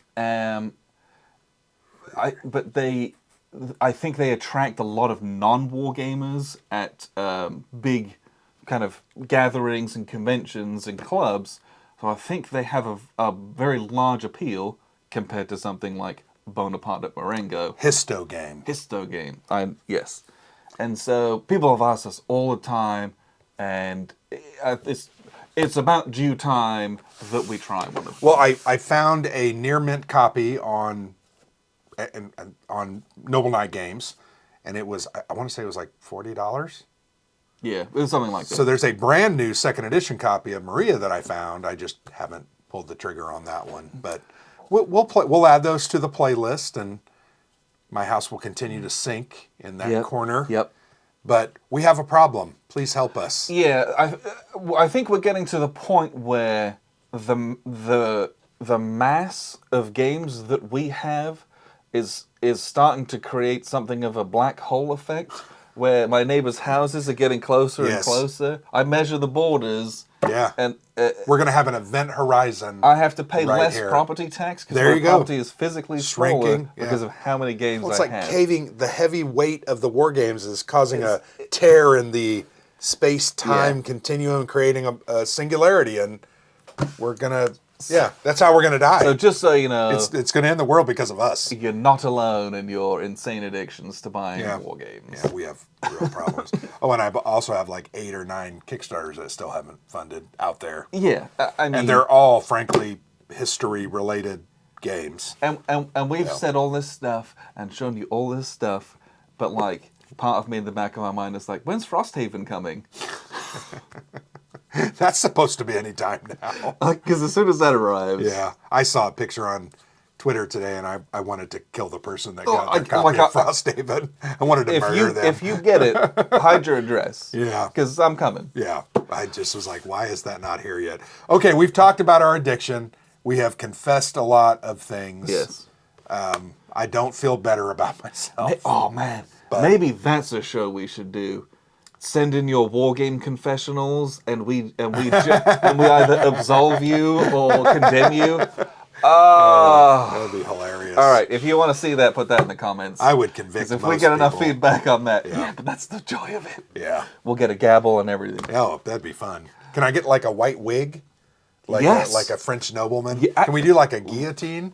I think they attract a lot of non-war gamers at big kind of gatherings and conventions and clubs. So I think they have a very large appeal compared to something like Bonaparte at Marengo. Histo game. Yes. And so people have asked us all the time, and it's about due time that we try one of them. Well, I found a near mint copy on Noble Knight Games, and it was, I want to say it was like $40. Yeah, it was something like that. So there's a brand new second edition copy of Maria that I found. I just haven't pulled the trigger on that one, but we'll add those to the playlist, and my house will continue to sink in that corner. Yep. But we have a problem. Please help us. Yeah, I think we're getting to the point where the mass of games that we have is starting to create something of a black hole effect, where my neighbors' houses are getting closer and closer. I measure the borders. Yeah. And we're going to have an event horizon. I have to pay right less here. property tax because There my you go. property is physically Shrinking, smaller yeah. because of how many games Well, it's I like have. caving. The heavy weight of the war games is causing a tear in the space-time continuum, creating a singularity, and we're going to Yeah, that's how we're going to die. So just so you know, it's going to end the world because of us. you're not alone in your insane addictions to buying war games. Yeah, we have real problems. Oh, and I also have like 8 or 9 Kickstarters that I still haven't funded out there. Yeah, I mean, And they're all, frankly, history-related games. And we've said all this stuff and shown you all this stuff, but like part of me in the back of my mind is like, when's Frosthaven coming? That's supposed to be any time now. Because as soon as that arrives, Yeah, I saw a picture on Twitter today, and I wanted to kill the person that got their copy of Frosthaven. I wanted to murder them. If you get it, hide your address. Yeah. Because I'm coming. Yeah, I just was like, why is that not here yet? Okay, we've talked about our addiction. We have confessed a lot of things. Yes. I don't feel better about myself. Oh man, maybe that's a show we should do. Send in your war game confessionals, and we either absolve you or condemn you. That would be hilarious. All right, if you want to see that, put that in the comments. I would convict Because if most we get enough people. feedback on that, but that's the joy of it. Yeah. We'll get a gavel and everything. Oh, that'd be fun. Can I get like a white wig? Like Yes. like a French nobleman? Yeah, Can we do like a guillotine?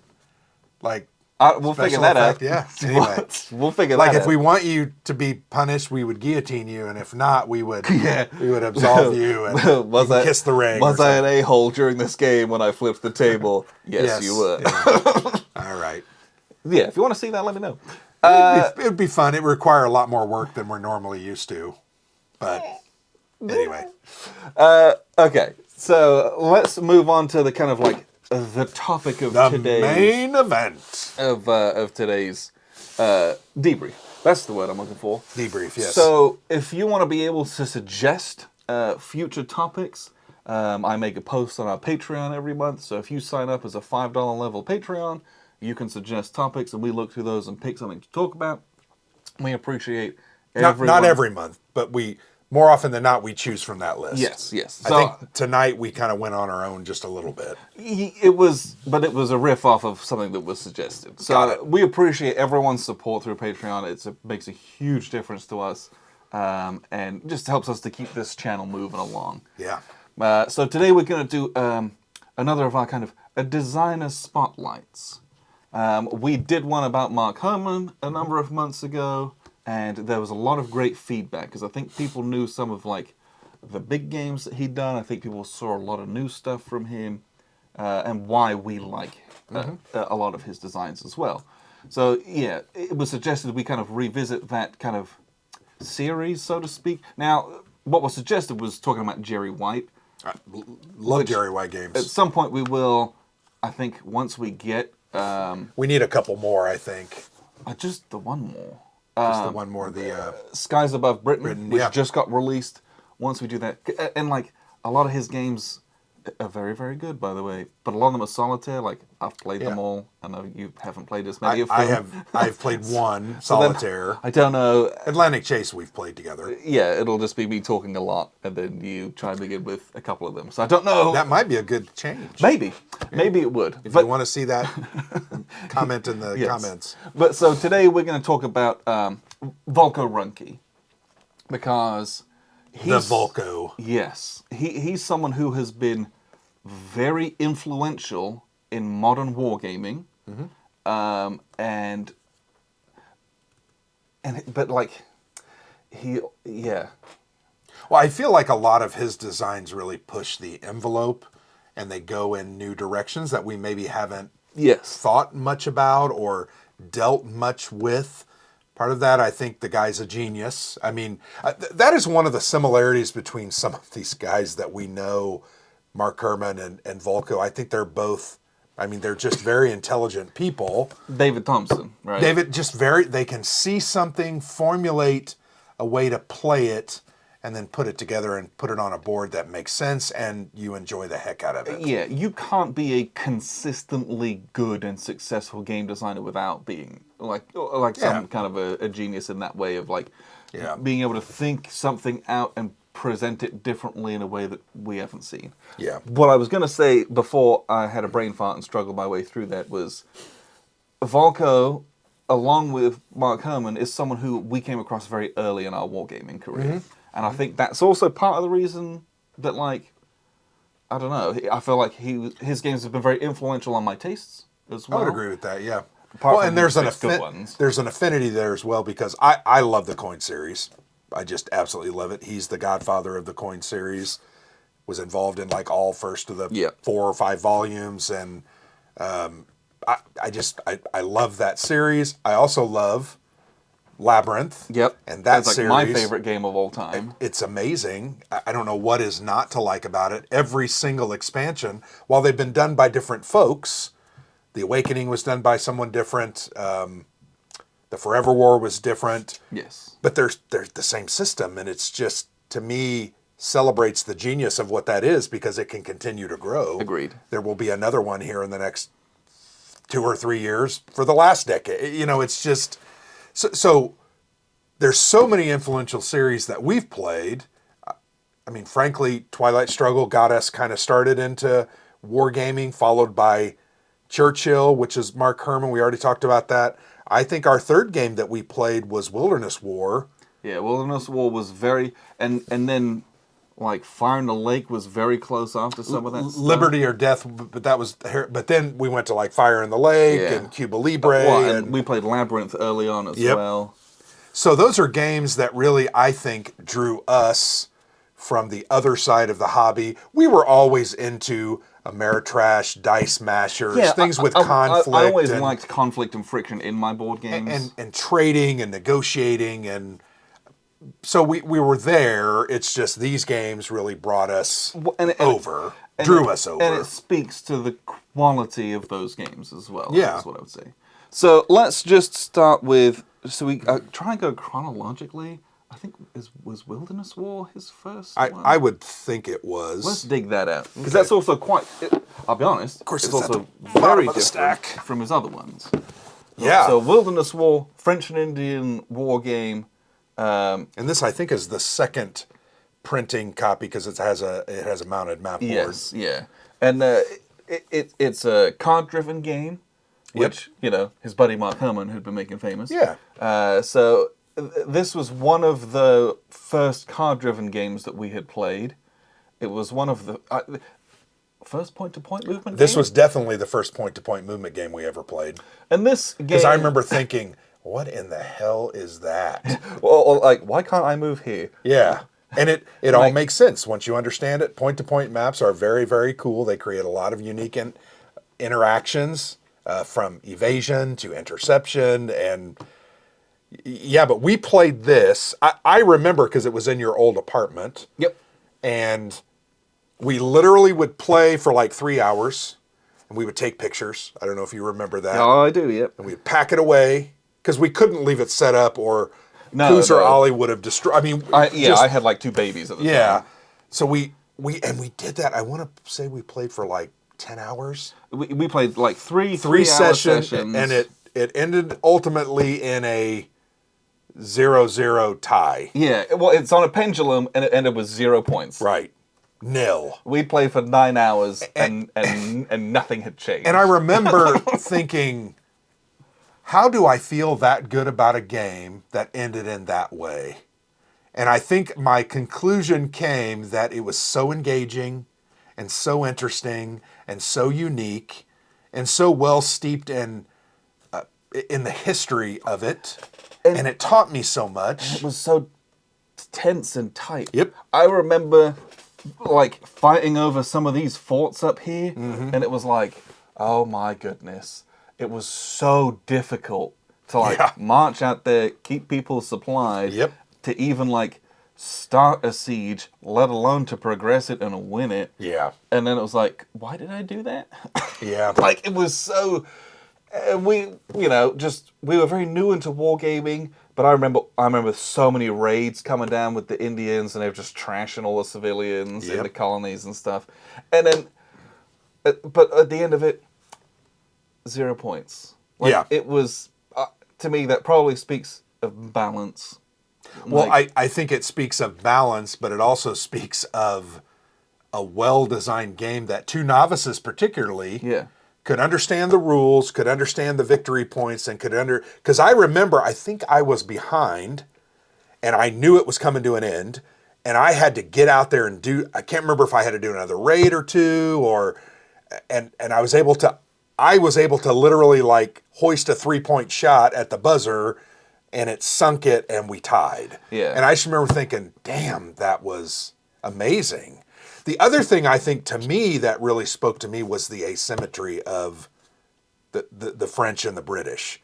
Like We'll figure special that effect? out. Yeah. Anyway. We'll figure Like that out. if we want you to be punished, we would guillotine you, and if not, we would absolve you and you can kiss the ring. Was I an a-hole during this game when I flipped the table? Yes, you were. Yeah. All right. Yeah, if you want to see that, let me know. It'd be fun. It would require a lot more work than we're normally used to. But anyway. Okay, so let's move on to the kind of like the topic of The today's main event. of today's debrief. That's the word I'm looking for. Debrief, yes. So if you want to be able to suggest future topics, I make a post on our Patreon every month. So if you sign up as a $5 level Patreon, you can suggest topics, and we look through those and pick something to talk about. We appreciate everyone. Not every month, but more often than not, we choose from that list. Yes. I think tonight we kind of went on our own just a little bit. It was a riff off of something that was suggested. So we appreciate everyone's support through Patreon. It makes a huge difference to us, and just helps us to keep this channel moving along. Yeah. So today we're going to do another of our kind of designer spotlights. We did one about Mark Herman a number of months ago, and there was a lot of great feedback because I think people knew some of like the big games that he'd done. I think people saw a lot of new stuff from him, and why we like a lot of his designs as well. So yeah, it was suggested we kind of revisit that kind of series, so to speak. Now, what was suggested was talking about Jerry White. Love Jerry White games. At some point we will, I think, once we get... we need a couple more, I think. Just the one more. Just the one more. The Skies Above Britain, which yeah. just got released. Once we do that, and like a lot of his games are very, very good, by the way. But a lot of them are solitaire. Like I've played them all. I know you haven't played as many of them. I've played one solitaire. I don't know. Atlantic Chase we've played together. Yeah, it'll just be me talking a lot, and then you chiming in with a couple of them. So I don't know. That might be a good change. Maybe it would. If you want to see that, comment in the comments. But so today we're going to talk about Volko Ruhnke, because The Volko. Yes, he's someone who has been very influential in modern wargaming, but like Well, I feel like a lot of his designs really push the envelope, and they go in new directions that we maybe haven't thought much about or dealt much with. Part of that, I think the guy's a genius. I mean, that is one of the similarities between some of these guys that we know, Mark Herman and Volko. I think they're both, they're just very intelligent people. David Thompson, right? They can see something, formulate a way to play it, and then put it together and put it on a board that makes sense, and you enjoy the heck out of it. Yeah, you can't be a consistently good and successful game designer without being some kind of a genius in that way of being able to think something out and present it differently in a way that we haven't seen. Yeah. What I was going to say before I had a brain fart and struggled my way through that was Volko, along with Mark Herman, is someone who we came across very early in our wargaming career. And I think that's also part of the reason that I don't know. I feel like his games have been very influential on my tastes as I well. would agree with that, yeah. Apart Well, from and there's the 6 good ones. there's an affinity there as well because I love the Coin series. I just absolutely love it. He's the godfather of the Coin series. Was involved in like all first of the Yeah. 4 or 5 volumes, and I love that series. I also love Labyrinth. Yep. And that That's like series, my favorite game of all time. it's amazing. I don't know what is not to like about it. Every single expansion, while they've been done by different folks, The Awakening was done by someone different. The Forever War was different. Yes. But they're the same system, and it's just, to me, celebrates the genius of what that is because it can continue to grow. Agreed. There will be another one here in the next 2 or 3 years for the last decade. You know, it's just so there's so many influential series that we've played. I mean, frankly, Twilight Struggle got us kind of started into wargaming, followed by Churchill, which is Mark Herman. We already talked about that. I think our third game that we played was Wilderness War. Yeah, Wilderness War was very, and then like Fire in the Lake was very close after some of that stuff. Liberty or Death, but that was. But then we went to like Fire in the Lake Yeah. and Cuba Libre, Well, and we played Labyrinth early on as Yep. well. so those are games that really, I think, drew us from the other side of the hobby. We were always into Ameritrash, Dice Mashers, things with conflict. I always and, liked conflict and friction in my board games. and trading and negotiating, and so we were there. It's just these games really brought us drew us over. And it speaks to the quality of those games as well. Yeah. That's what I would say. So let's just start with, so we try and go chronologically. I think was Wilderness War his first one? I would think it was. Let's dig that out. Because that's also quite, I'll be honest, course, it's it's at also the bottom very of the different stack. from his other ones. Yeah. So Wilderness War, French and Indian war game. And this, I think, is the second printing copy because it has a mounted map board. Yes, yeah. And it's a card-driven game, which, you know, his buddy Mark Herman had been making famous. Yeah. So this was one of the first card-driven games that we had played. It was one of the first point-to-point movement This games? was definitely the first point-to-point movement game we ever played. And this game... Because I remember thinking, what in the hell is that? Well, like, why can't I move here? Yeah. And it all makes sense once you understand it. Point-to-point maps are very, very cool. They create a lot of unique interactions from evasion to interception. And yeah, but we played this. I remember because it was in your old apartment. Yep. And we literally would play for like 3 hours. And we would take pictures. I don't know if you remember that. Oh, I do, yep. And we'd pack it away because we couldn't leave it set up or... No, Coos or no. Ollie would have destroyed. I mean, I had like 2 babies at the time. So we did that. I want to say we played for like 10 hours. We played like three sessions, sessions. and it ended ultimately in a 0-0 tie. Yeah, well, it's on a pendulum, and it ended with 0 points. Right. Nil. We played for 9 hours, and nothing had changed. And I remember thinking, how do I feel that good about a game that ended in that way? And I think my conclusion came that it was so engaging and so interesting and so unique and so well steeped in the history of it. And it taught me so much. It was so tense and tight. Yep. I remember like fighting over some of these forts up here, and it was like, oh my goodness. It was so difficult to like march out there, keep people supplied, to even like start a siege, let alone to progress it and win it. Yeah. And then it was like, why did I do that? Yeah. Like it was so, we were very new into wargaming, but I remember so many raids coming down with the Indians, and they were just trashing all the civilians in the colonies and stuff. And then, but at the end of it, 0 points. Like, it was, to me, that probably speaks of balance. Well, I think it speaks of balance, but it also speaks of a well-designed game that 2 novices particularly could understand the rules, could understand the victory points, and because I remember, I think I was behind, and I knew it was coming to an end, and I had to get out there and do, I can't remember if I had to do another raid or two, or, and I was able to literally like hoist a 3-point shot at the buzzer, and it sunk it, and we tied. Yeah. And I just remember thinking, damn, that was amazing. The other thing I think to me that really spoke to me was the asymmetry of the French and the British.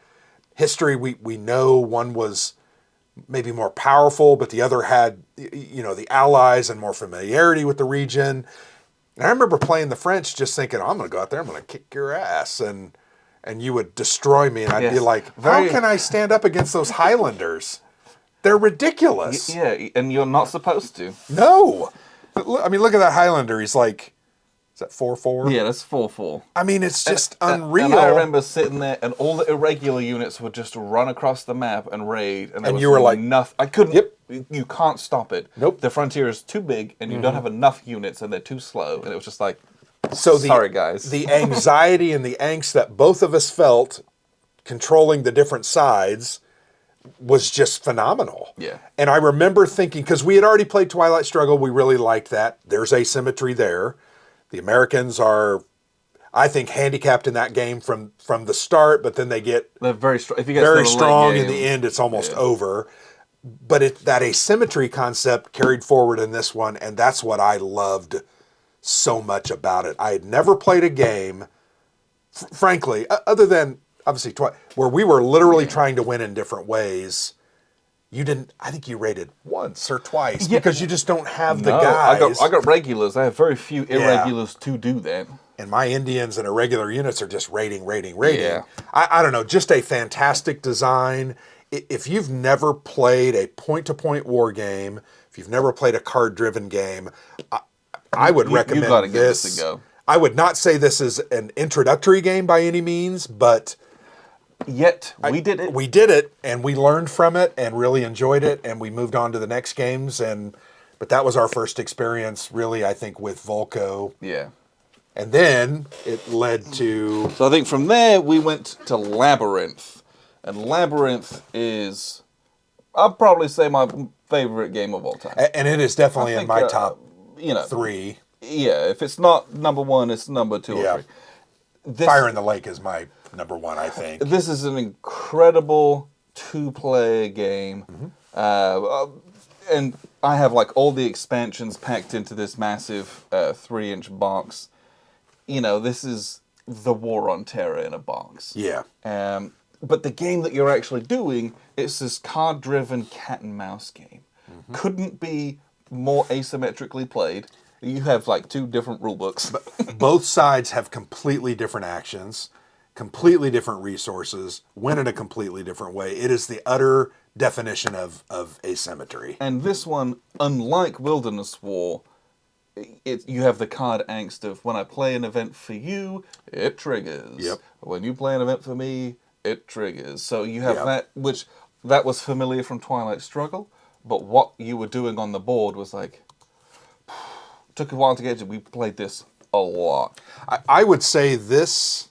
History, we know one was maybe more powerful, but the other had, the allies and more familiarity with the region. And I remember playing the French just thinking, I'm going to go out there, I'm going to kick your ass. And you would destroy me. And I'd be like, how can I stand up against those Highlanders? They're ridiculous. Yeah, and you're not supposed to. No. I mean, look at that Highlander. He's like, is that 4-4? Yeah, that's 4-4. I mean, it's just unreal. And I remember sitting there, and all the irregular units would just run across the map and raid. And you were like, nothing. I couldn't. Yep. You can't stop it. Nope. The frontier is too big, and you don't have enough units, and they're too slow. And it was just like, sorry, guys. The anxiety and the angst that both of us felt controlling the different sides was just phenomenal. Yeah. And I remember thinking, because we had already played Twilight Struggle, we really liked that. There's asymmetry there. The Americans are, I think, handicapped in that game from the start, but then they're very strong. If you get very strong in the end, it's almost over. But that asymmetry concept carried forward in this one, and that's what I loved so much about it. I had never played a game, frankly, other than obviously where we were literally trying to win in different ways. You didn't. I think you raided once or twice because you just don't have the guys. I got regulars. I have very few irregulars to do that. And my Indians and irregular units are just raiding. Yeah. I don't know. Just a fantastic design. If you've never played a point-to-point war game, if you've never played a card-driven game, I would recommend you gotta give this. this a go. I would not say this is an introductory game by any means, but yet we did it. We did it, and we learned from it, and really enjoyed it, and we moved on to the next games. But that was our first experience, really, I think, with Volko. Yeah. And then it led to... So I think from there we went to Labyrinth. And Labyrinth is, I'll probably say, my favorite game of all time. And it is definitely in my top 3. Yeah, if it's not number 1, it's number 2 or 3. Fire in the Lake is my number 1, I think. This is an incredible 2-player game. And I have like all the expansions packed into this massive 3-inch box. This is the War on Terror in a box. Yeah. But the game that you're actually doing, it's this card-driven cat and mouse game. Couldn't be more asymmetrically played. You have like 2 different rule books. Both sides have completely different actions, completely different resources, win in a completely different way. It is the utter definition of asymmetry. And this one, unlike Wilderness War, you have the card angst of when I play an event for you, it triggers. Yep. When you play an event for me, it triggers. So you have that was familiar from Twilight Struggle, but what you were doing on the board was like, took a while to get to. We played this a lot. I would say this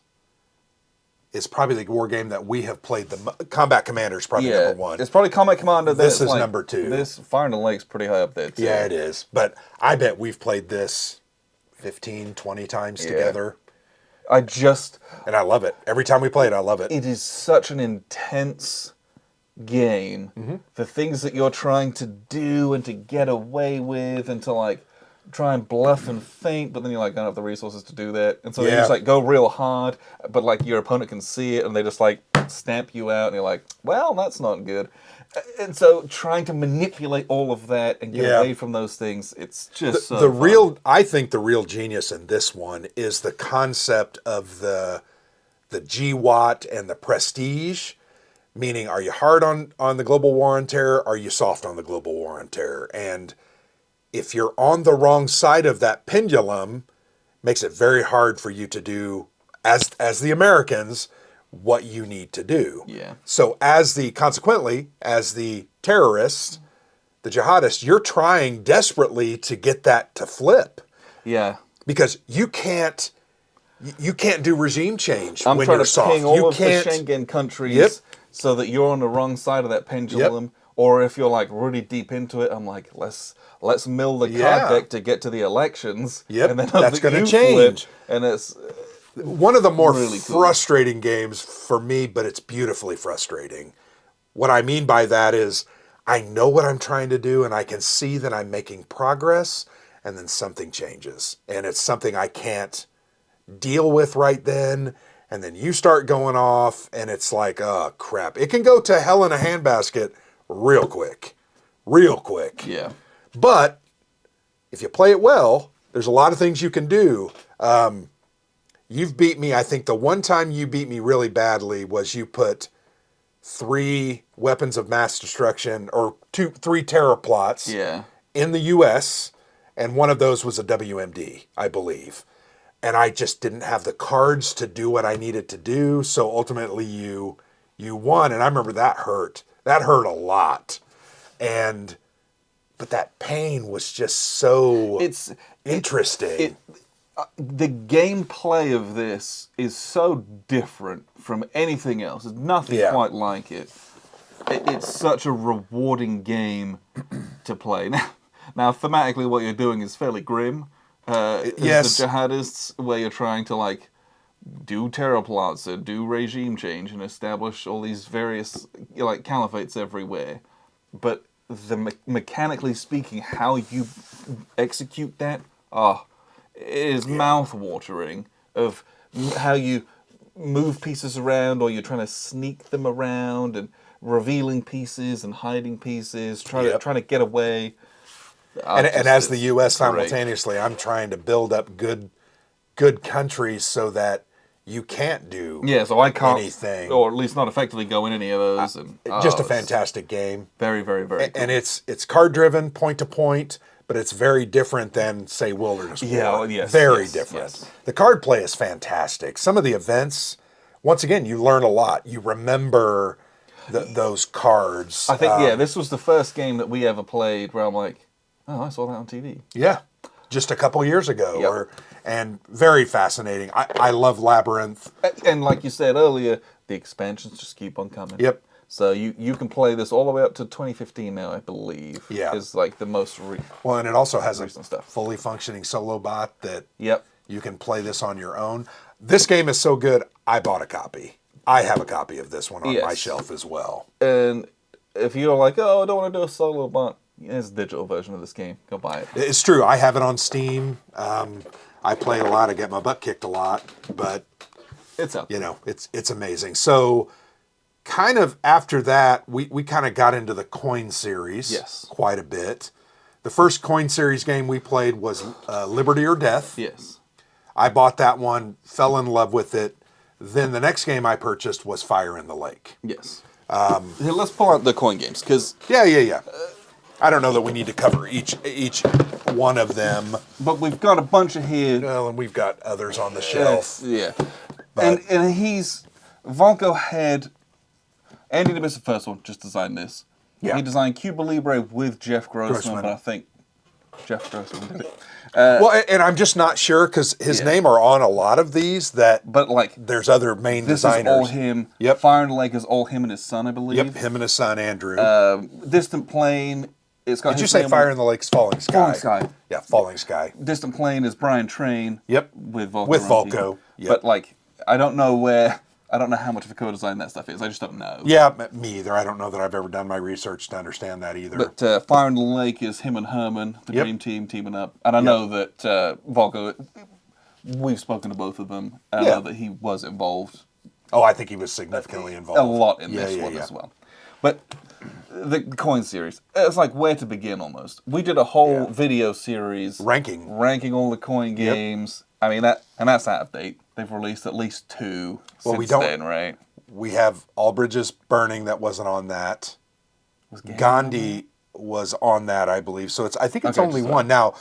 is probably the war game that we have played Combat Commander is probably number 1. It's probably Combat Commander. This is number 2. This Fire in the Lake's pretty high up there too. Yeah, it is. But I bet we've played this 15, 20 times together. And I love it. Every time we play it, I love it. It is such an intense game. The things that you're trying to do and to get away with and to like try and bluff and feint, but then you like don't have the resources to do that. And so you just like go real hard, but like your opponent can see it and they just like stamp you out and you're like, well, that's not good. And so trying to manipulate all of that and get away from those things, it's just I think the real genius in this one is the concept of the GWAT and the prestige, meaning are you hard on the global war on terror? Are you soft on the global war on terror? And if you're on the wrong side of that pendulum, makes it very hard for you to do, as the Americans, what you need to do. Yeah. So consequently, as the terrorist, the jihadist, you're trying desperately to get that to flip. Yeah. Because you can't do regime change I'm when trying you're to soft. ping all of the Schengen countries so that you're on the wrong side of that pendulum Or if you're like really deep into it, I'm like, let's mill the card deck to get to the elections. Yep, and then that's going to change. And it's one of the more really cool. frustrating games for me, but it's beautifully frustrating. What I mean by that is I know what I'm trying to do and I can see that I'm making progress, and then something changes. And it's something I can't deal with right then. And then you start going off and it's like, oh crap. It can go to hell in a handbasket real quick. Real quick. Yeah. But if you play it well, there's a lot of things you can do. You've beat me. I think the one time you beat me really badly was you put 3 weapons of mass destruction or 3 terror plots in the U.S., and one of those was a WMD, I believe. And I just didn't have the cards to do what I needed to do, so ultimately you won, and I remember that hurt. That hurt a lot. But that pain was just so interesting. The gameplay of this is so different from anything else. There's nothing quite like it. It's such a rewarding game to play. Now, thematically, what you're doing is fairly grim. Yes. The jihadists, where you're trying to like do terror plots and do regime change and establish all these various like caliphates everywhere. But mechanically speaking, how you execute that, it is mouth-watering of how you move pieces around, or you're trying to sneak them around and revealing pieces and hiding pieces, trying to get away. And as the U.S. simultaneously, I'm trying to build up good countries so that you can't do so I can't anything, or at least not effectively go in any of those. Just a fantastic game. Very, very, very cool. And it's card driven, point to point, but it's very different than, say, Wilderness War. Very different. Yes. The card play is fantastic. Some of the events, once again, you learn a lot. You remember those cards. I think this was the first game that we ever played where I'm like, oh, I saw that on TV. Yeah, just a couple years ago. And very fascinating. I love Labyrinth. And like you said earlier, the expansions just keep on coming. Yep. So you can play this all the way up to 2015 now, I believe. Yeah. Is like the most well, and it also has a stuff. Fully functioning solo bot that you can play this on your own. This game is so good, I bought a copy. I have a copy of this one on my shelf as well. And if you're like, oh, I don't want to do a solo bot, there's a digital version of this game. Go buy it. It's true. I have it on Steam. I play a lot. I get my butt kicked a lot, but it's out. It's amazing. So, kind of after that, we kind of got into the coin series. Quite a bit. The first coin series game we played was Liberty or Death. Yes. I bought that one, fell in love with it. Then the next game I purchased was Fire in the Lake. Yes. Let's pull out the coin games because I don't know that we need to cover each one of them. But we've got a bunch of here. Well, and we've got others on the shelf. And Volko had, Andy DeBis, the first one, just designed this. Yeah. He designed Cuba Libre with Jeff Grossman, but I think Jeff Grossman did it. Well, and I'm just not sure because his name are on a lot of these but like there's other main this designers. This is all him. Yep. Fire in the Lake is all him and his son, I believe. Yep, him and his son, Andrew. Distant Plane, it's got Did you say Fire in the Lake's Falling Sky? Falling Sky. Yeah, Falling Sky. Distant Plane is Brian Train. Yep. With Volko. Volko. Yep. But like, I don't know how much of a co-design that stuff is. I just don't know. Yeah, me either. I don't know that I've ever done my research to understand that either. But Fire in the Lake is him and Herman, the Dream Team, teaming up. And I know that Volko, we've spoken to both of them. I know that he was involved. Oh, I think he was significantly involved. A lot in this one as well. But the coin series, it's like where to begin almost. We did a whole video series. Ranking all the coin games. I mean, that's out of date. They've released at least 2 since then, right? We have All Bridges Burning that wasn't on that. Gandhi was on that, I believe. So I think it's only one. Now,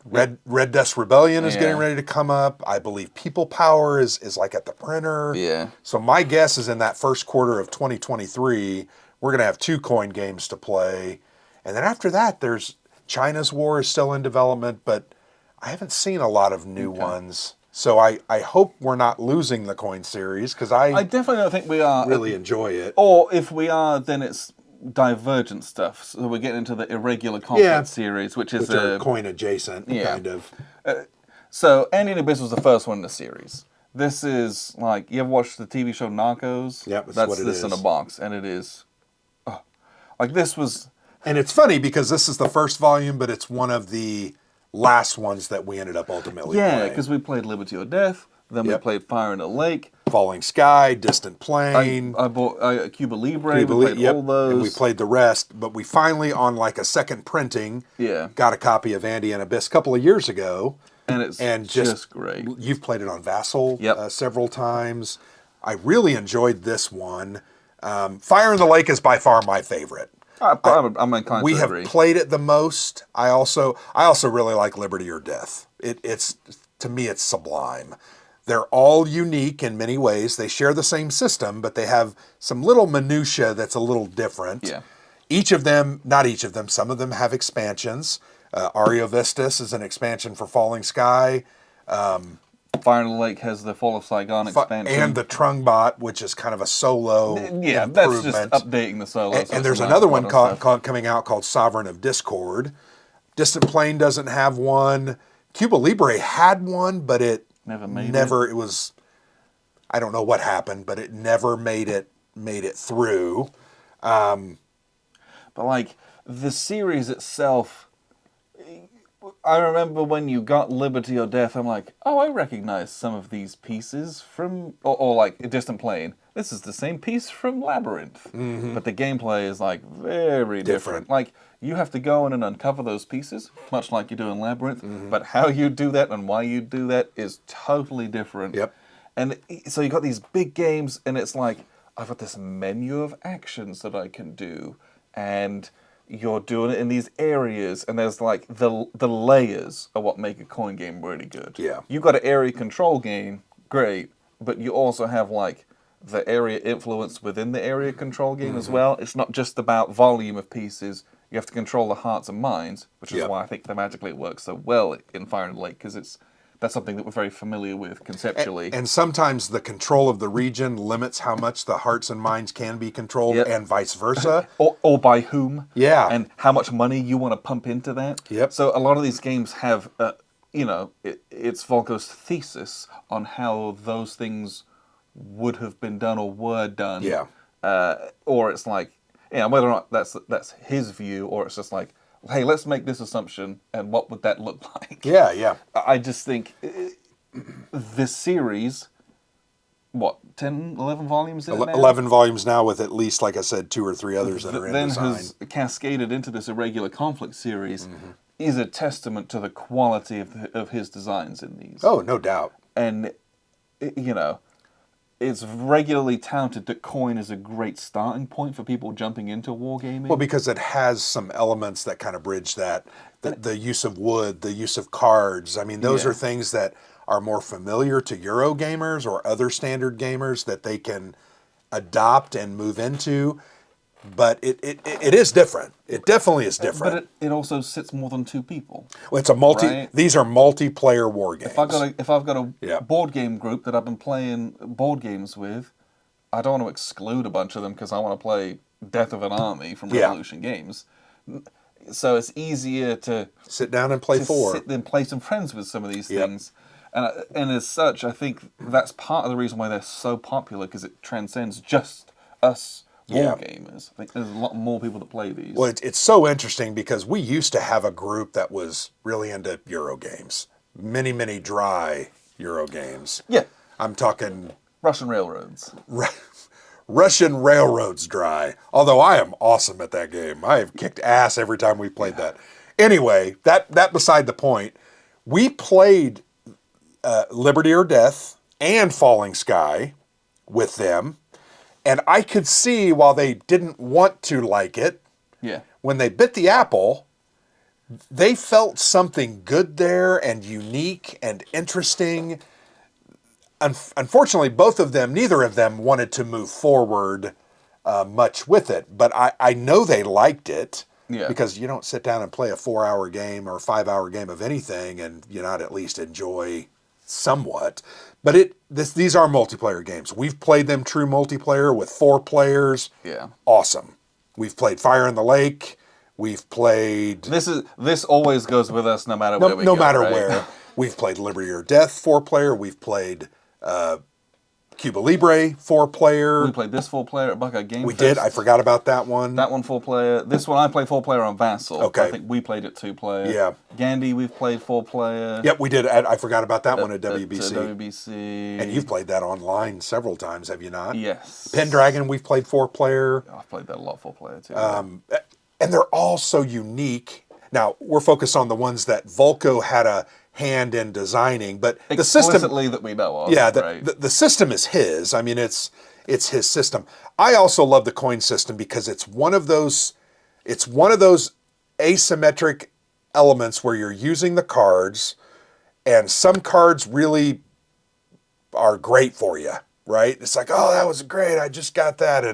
Red Dust Rebellion is getting ready to come up. I believe People Power is like at the printer. Yeah. So my guess is in that first quarter of 2023, we're going to have 2 coin games to play. And then after that, there's China's War is still in development, but I haven't seen a lot of new ones. So I hope we're not losing the coin series because I definitely don't think we are. Really enjoy it. Or if we are, then it's divergent stuff. So we're getting into the irregular conflict series, which is which are coin adjacent, kind of. So Andy and Abyss was the first one in the series. This is like, you ever watched the TV show Narcos? Yep, that's what it this is. in a box, and it is like this was. And it's funny because this is the first volume, but it's one of the last ones that we ended up ultimately playing. Because we played Liberty or Death, then we played Fire in the Lake, Falling Sky, Distant Plane. I bought Cuba Libre. We played all those. And we played the rest, but we finally, on like a second printing, got a copy of Andy and Abyss a couple of years ago. And it's just great. You've played it on Vassal several times. I really enjoyed this one. Fire in the Lake is by far my favorite. I'm inclined we to have agree. played it the most. I also really like Liberty or Death. It's to me, it's sublime. They're all unique in many ways. They share the same system, but they have some little minutia that's a little different. Yeah. Each of them, not each of them, some of them have expansions. Ariovistus is an expansion for Falling Sky. Fire in the Lake has the Fall of Saigon expansion. And the Trungbot, which is kind of a solo improvement. That's just updating the solo. And there's another one coming out called Sovereign of Discord. Distant Plane doesn't have one. Cuba Libre had one, but it never. It was, I don't know what happened, but it never made it through. But like the series itself, I remember when you got Liberty or Death, I'm like, oh, I recognize some of these pieces from, or like Distant Plane. This is the same piece from Labyrinth. Mm-hmm. But the gameplay is like very different. Like you have to go in and uncover those pieces, much like you do in Labyrinth. Mm-hmm. But how you do that and why you do that is totally different. Yep. And so you got these big games, and it's like, I've got this menu of actions that I can do, and you're doing it in these areas, and there's like the layers are what make a coin game really good. Yeah. You got an area control game, great, but you also have like the area influence within the area control game as well. It's not just about volume of pieces. You have to control the hearts and minds, which is why I think thematically it works so well in Fire and Lake, because that's something that we're very familiar with conceptually. And sometimes the control of the region limits how much the hearts and minds can be controlled, and vice versa. or by whom. Yeah. And how much money you want to pump into that. Yep. So a lot of these games have, it's Volko's thesis on how those things would have been done or were done. Yeah. Or it's like, whether or not that's his view, or it's just like, hey, let's make this assumption, and what would that look like? Yeah, yeah. I just think this series, 10, 11 volumes in it now? 11 volumes now with at least, like I said, 2 or 3 others that are in design. Then has cascaded into this irregular conflict series is a testament to the quality of his designs in these. Oh, no doubt. And, it's regularly touted that coin is a great starting point for people jumping into wargaming. Well, because it has some elements that kind of bridge that. The use of wood, the use of cards. I mean, those are things that are more familiar to Euro gamers or other standard gamers that they can adopt and move into. But it is different. It definitely is different. But it also sits more than 2 people. Well, it's a right? These are multiplayer war games. If I've got a board game group that I've been playing board games with, I don't want to exclude a bunch of them because I want to play Death of an Army from Revolution Games. So it's easier to sit down and play than play some friends with some of these things. And as such, I think that's part of the reason why they're so popular, because it transcends just us war gamers. I think there's a lot more people that play these. Well, it's so interesting because we used to have a group that was really into Euro games. Many, many dry Euro games. Yeah. I'm talking Russian Railroads. Russian Railroads dry. Although I am awesome at that game. I have kicked ass every time we played that. Anyway, that beside the point. We played Liberty or Death and Falling Sky with them. And I could see, while they didn't want to like it, when they bit the apple, they felt something good there and unique and interesting. Unfortunately, neither of them wanted to move forward much with it. But I know they liked it, because you don't sit down and play a 4-hour game or a 5-hour game of anything and you not at least enjoy somewhat. But these are multiplayer games. We've played them true multiplayer with 4 players. Yeah. Awesome. We've played Fire in the Lake. We've played... This always goes with us no matter where we no go, matter right? where. We've played Liberty or Death 4-player. We've played Cuba Libre 4-player. We played this 4-player at Buckeye Game We Fest. did. I forgot about that one. That one 4-player. This one I played 4-player on Vassal. Okay. I think we played it 2-player. Yeah. Gandy we've played 4-player. Yep, we did. I forgot about that one at WBC. WBC. And you've played that online several times, have you not? Yes. Pendragon, we've played 4-player. I've played that a lot 4-player too. And they're all so unique. Now, we're focused on the ones that Volko had a hand in designing, but the system... Explicitly that we know of. Yeah, right? the system is his. I mean, it's his system. I also love the coin system because it's one of those asymmetric elements where you're using the cards, and some cards really are great for you, right? It's like, oh, that was great. I just got that.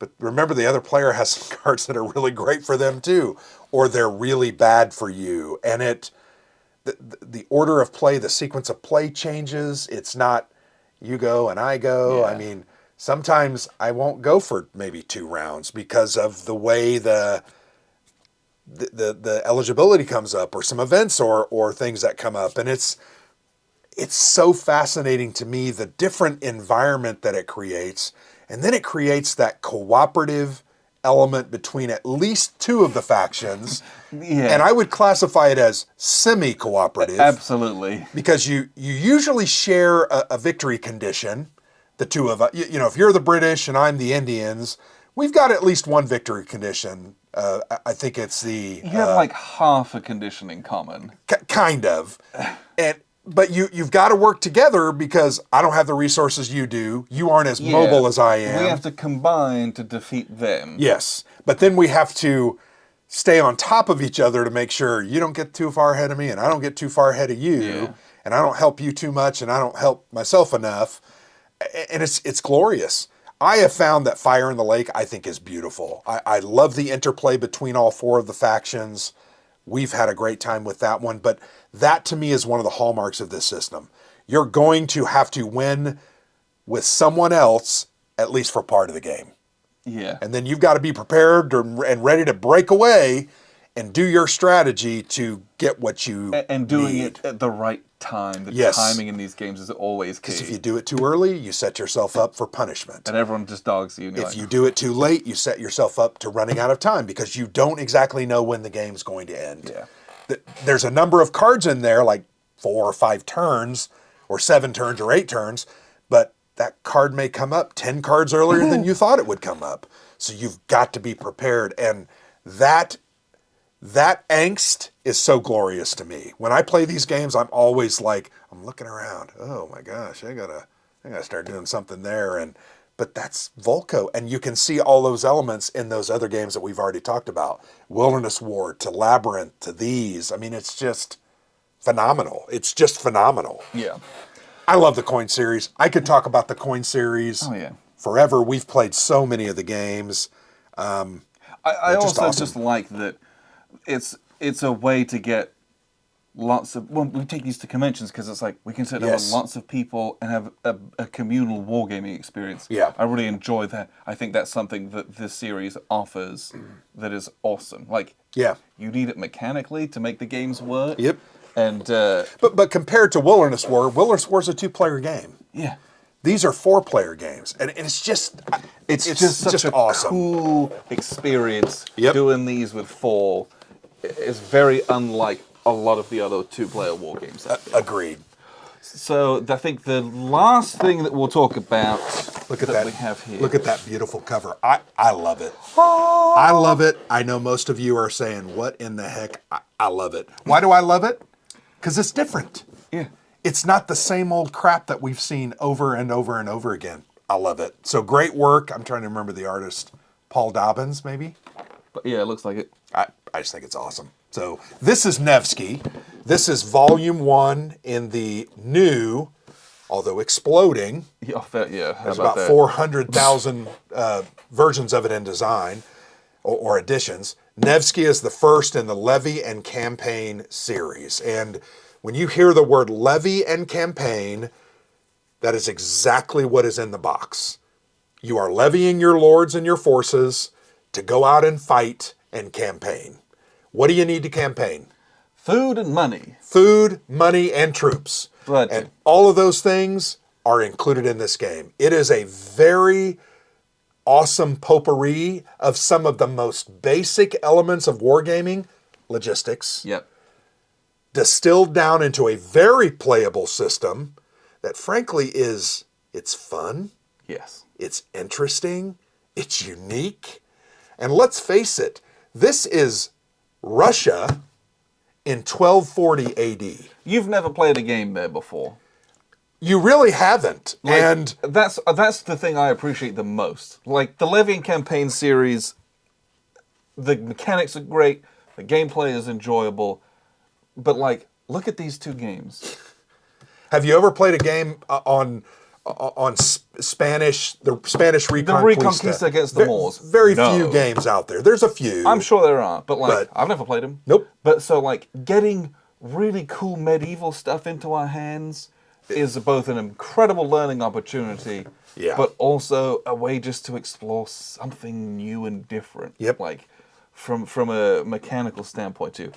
But remember, the other player has some cards that are really great for them too, or they're really bad for you. And the order of play, the sequence of play changes. It's not you go and I go. Yeah. I mean, sometimes I won't go for maybe 2 rounds because of the way the eligibility comes up, or some events or things that come up. And it's so fascinating to me, the different environment that it creates. And then it creates that cooperative element between at least 2 of the factions. Yeah. And I would classify it as semi-cooperative. Absolutely. Because you usually share a victory condition, the 2 of us. You know, if you're the British and I'm the Indians, we've got at least one victory condition. I think it's the... You have like half a condition in common. Kind of. But you've got to work together because I don't have the resources you do. You aren't as mobile as I am. We have to combine to defeat them. Yes. But then we have to stay on top of each other to make sure you don't get too far ahead of me and I don't get too far ahead of you. Yeah. And I don't help you too much and I don't help myself enough. And it's glorious. I have found that Fire in the Lake, I think, is beautiful. I love the interplay between all 4 of the factions. We've had a great time with that one, but that to me is one of the hallmarks of this system. You're going to have to win with someone else, at least for part of the game. Yeah. And then you've got to be prepared and ready to break away and do your strategy to get what you And doing need. it at the right time. The Yes. timing in these games is always key. Because if you do it too early, you set yourself up for punishment. And everyone just dogs you. And you're If like, you do it too late, you set yourself up to running out of time because you don't exactly know when the game's going to end. Yeah. There's a number of cards in there, like 4 or 5 turns, or 7 turns, or 8 turns, but that card may come up 10 cards earlier than you thought it would come up. So you've got to be prepared. And that angst is so glorious to me. When I play these games, I'm always like, I'm looking around. Oh my gosh, I gotta start doing something there. But that's Volko, and you can see all those elements in those other games that we've already talked about. Wilderness War to Labyrinth to these. I mean, it's just phenomenal. It's just phenomenal. Yeah. I love the coin series. I could talk about the coin series forever. We've played so many of the games. I also awesome. just like that it's a way to get lots of... Well, we take these to conventions because it's like we can sit down with lots of people and have a communal wargaming experience. Yeah. I really enjoy that. I think that's something that this series offers that is awesome. Like, Yeah. you need it mechanically to make the games work. Yep. And, But compared to Wilderness War's a 2-player game. yeah. These are 4-player games, and it's just It's just such a awesome. cool experience Yep. doing these with 4. It's very unlike a lot of the other 2-player war games. Agreed. So I think the last thing that we'll talk about Look at that. we have here. Look at that beautiful cover. I love it. I love it. I know most of you are saying, what in the heck? I love it. Why do I love it? Because it's different. Yeah. It's not the same old crap that we've seen over and over and over again. I love it. So great work. I'm trying to remember the artist. Paul Dobbins, maybe? But yeah, it looks like it. I just think it's awesome. So this is Nevsky. This is volume 1 in the new, although exploding. Yeah, how There's about about that? 400,000 versions of it in design or editions. Nevsky is the first in the Levy and Campaign series. And when you hear the word Levy and Campaign, that is exactly what is in the box. You are levying your lords and your forces to go out and fight and campaign. What do you need to campaign? Food and money. Food, money, and troops. Budget. And all of those things are included in this game. It is a very awesome potpourri of some of the most basic elements of wargaming, logistics, Yep. distilled down into a very playable system that frankly it's fun, Yes. it's interesting, it's unique. And let's face it, this is Russia in 1240 AD. You've never played a game there before. You really haven't. Like, and that's the thing I appreciate the most. Like the Levian campaign series, the mechanics are great, the gameplay is enjoyable, but like, look at these two games. have you ever played a game on Spanish, the Spanish Reconquista? The Reconquista against the Moors. Very No. few games out there. There's a few. I'm sure there are, but like, But- I've never played them. Nope. But so like, getting really cool medieval stuff into our hands is both an incredible learning opportunity, Yeah. but also a way just to explore something new and different. Yep. Like, from a mechanical standpoint too.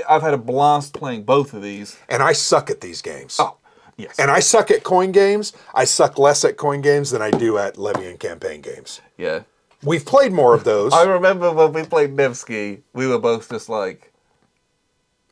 I've had a blast playing both of these. And I suck at these games. Oh, yes. And I suck at coin games. I suck less at coin games than I do at Levian campaign games. Yeah. We've played more of those. I remember when we played Nevsky, we were both just like,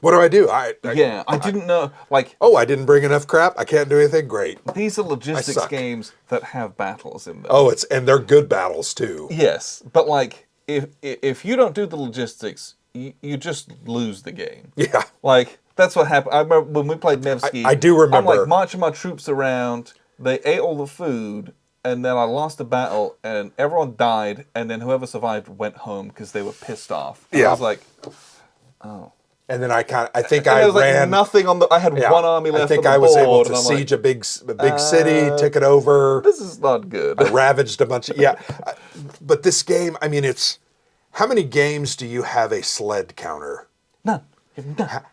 What do I do? I didn't know, like, Oh, I didn't bring enough crap. I can't do anything. Great. these are logistics suck. games that have battles in them. Oh, and they're good battles too. Yes, but like, if you don't do the logistics, you just lose the game. Yeah. Like, that's what happened. I remember when we played Nevsky. I do remember. I'm like marching my troops around. They ate all the food, and then I lost the battle, and everyone died, and then whoever survived went home because they were pissed off. And Yeah. I was like, And then I think and I there was ran like nothing on the. I had yeah, one army left. I think on the I was able board, to and I'm like, siege a big city, take it over. this is not good. I ravaged a bunch of but this game, I mean, it's how many games do you have a sled counter? None.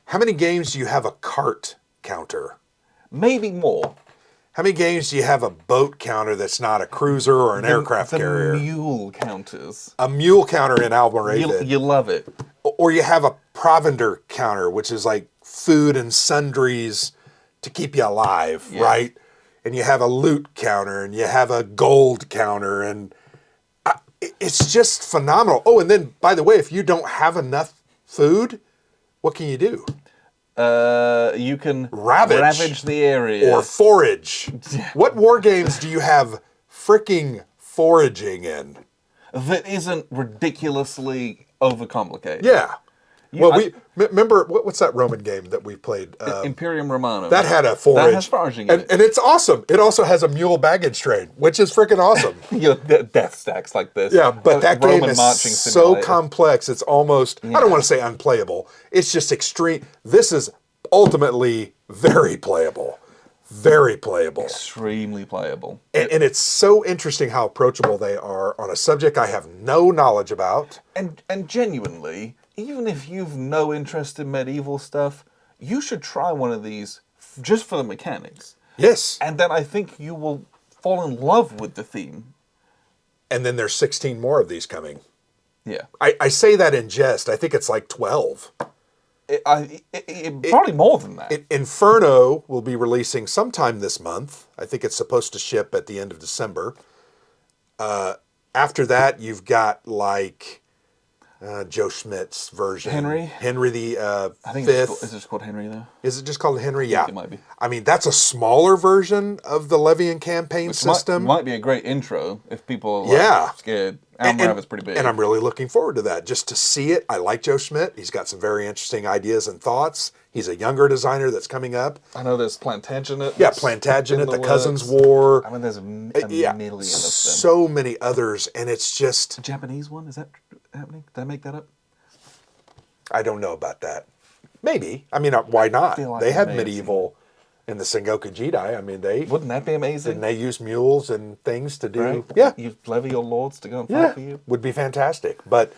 How many games do you have a cart counter? Maybe more. How many games do you have a boat counter that's not a cruiser or an aircraft the carrier? mule counters. A mule counter in Almoravid. You love it. Or you have a provender counter, which is like food and sundries to keep you alive, Yeah. right? And you have a loot counter, and you have a gold counter, and it's just phenomenal. Oh, and then, by the way, if you don't have enough food, what can you do? You can Ravage the area. Or forage. What war games do you have fricking foraging in? that isn't ridiculously overcomplicated. Yeah. Remember, what's that Roman game that we played? Imperium Romano. That had a forage. That has foraging in it. And it's awesome. It also has a mule baggage train, which is freaking awesome. Your death stacks like this. Yeah, but that Roman game is marching so simulator. complex. It's almost, I don't want to say unplayable. It's just extreme. This is ultimately very playable. Very playable. Extremely playable. And it's so interesting how approachable they are on a subject I have no knowledge about. And genuinely, even if you've no interest in medieval stuff, you should try one of these just for the mechanics. Yes. And then I think you will fall in love with the theme. And then there's 16 more of these coming. Yeah. I say that in jest. I think it's like 12. Probably more than that. Inferno will be releasing sometime this month. I think it's supposed to ship at the end of December. After that, you've got like Joe Schmidt's version. Henry the I think Fifth. it's just called Henry, though. Is it just called Henry? Yeah. It might be. I mean, that's a smaller version of the Levian campaign system. Might be a great intro if people are Yeah. scared. Almoravid's pretty big. And I'm really looking forward to that, just to see it. I like Joe Schmidt. He's got some very interesting ideas and thoughts. He's a younger designer that's coming up. I know there's Plantagenet. Yeah, Plantagenet, the works. Cousins War. I mean, there's a million of them. So many others, and it's just... The Japanese one, is that happening? Did I make that up? I don't know about that. Maybe. I mean, why not? feel like They had amazing. medieval in the Sengoku Jidai. I mean, Wouldn't that be amazing? didn't they use mules and things to do? Right? Yeah. You levy your lords to go and fight Yeah, for you. would be fantastic. But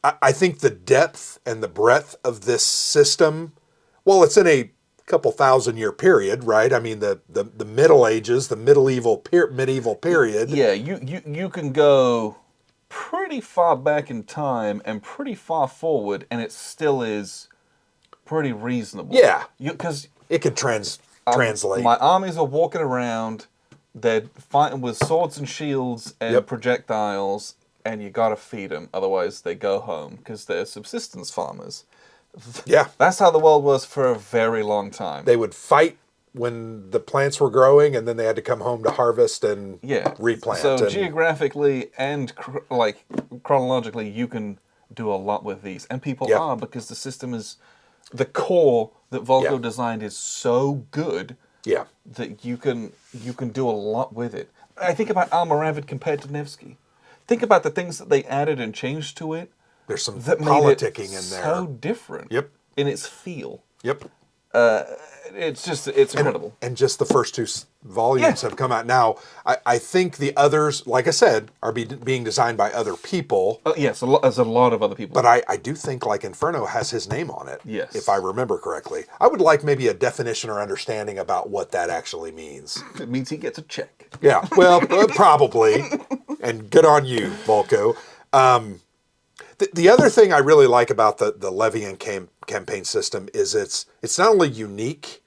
I think the depth and the breadth of this system, well, it's in a couple 1,000-year period, right? I mean, the Middle Ages, the medieval period. Yeah, you can go pretty far back in time and pretty far forward, and it still is pretty reasonable. Yeah. Because It could translate. my armies are walking around, they're fighting with swords and shields and Yep. projectiles, and you gotta feed them, otherwise they go home, because they're subsistence farmers. Yeah. That's how the world was for a very long time. They would fight when the plants were growing, and then they had to come home to harvest and replant. So and, geographically and chronologically, you can do a lot with these, and people Yeah. are, because the system is, the core that Volko Yeah. designed is so good yeah. that you can do a lot with it. I think about Almoravid compared to Nevsky. Think about the things that they added and changed to it There's some that made politicking it in there. so different. Yep. In its feel. Yep. It's incredible. And just the first two volumes have come out. Now, I think the others, like I said, are being designed by other people. Yes, there's a lot of other people. But I do think, like, Inferno has his name on it. Yes. If I remember correctly. I would like maybe a definition or understanding about what that actually means. It means he gets a check. Yeah, well, probably. And good on you, Volko. The other thing I really like about the Levian campaign system is it's not only unique,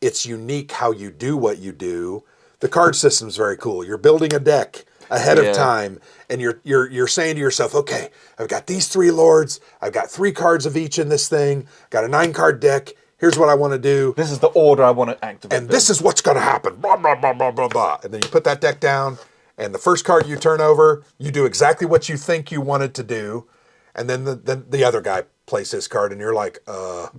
it's unique how you do what you do. The card system's very cool. You're building a deck ahead of time, and you're saying to yourself, okay, I've got these 3 lords, I've got 3 cards of each in this thing, got a 9-card deck, here's what I want to do. This is the order I want to activate. And this is what's going to happen, blah, blah, blah, blah, blah, blah. And then you put that deck down, and the first card you turn over, you do exactly what you think you wanted to do. And then the other guy plays his card, and you're like, oh.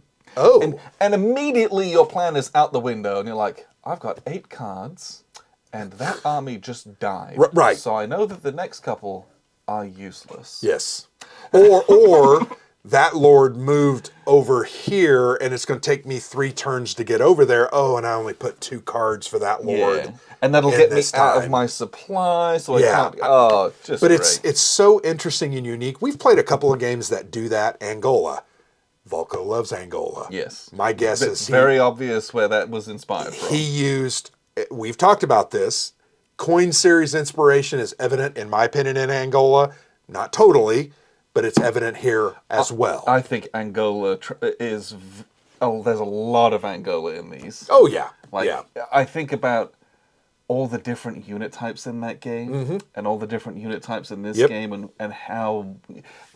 And immediately your plan is out the window, and you're like, I've got 8 cards, and that army just died. Right. So I know that the next couple are useless. Yes. Or that lord moved over here, and it's going to take me 3 turns to get over there. Oh, and I only put 2 cards for that lord. Yeah. And that'll get me out of my supply, so I can't. Oh, just But great. it's so interesting and unique. We've played a couple of games that do that. Angola. Volko loves Angola. Yes. My guess is very obvious where that was inspired from. he used, we've talked about this, coin series inspiration is evident, in my opinion, in Angola. Not totally, but it's evident here as well. I think Angola is. Oh, there's a lot of Angola in these. Oh, yeah. Like, yeah. I think about all the different unit types in that game, and all the different unit types in this game, and how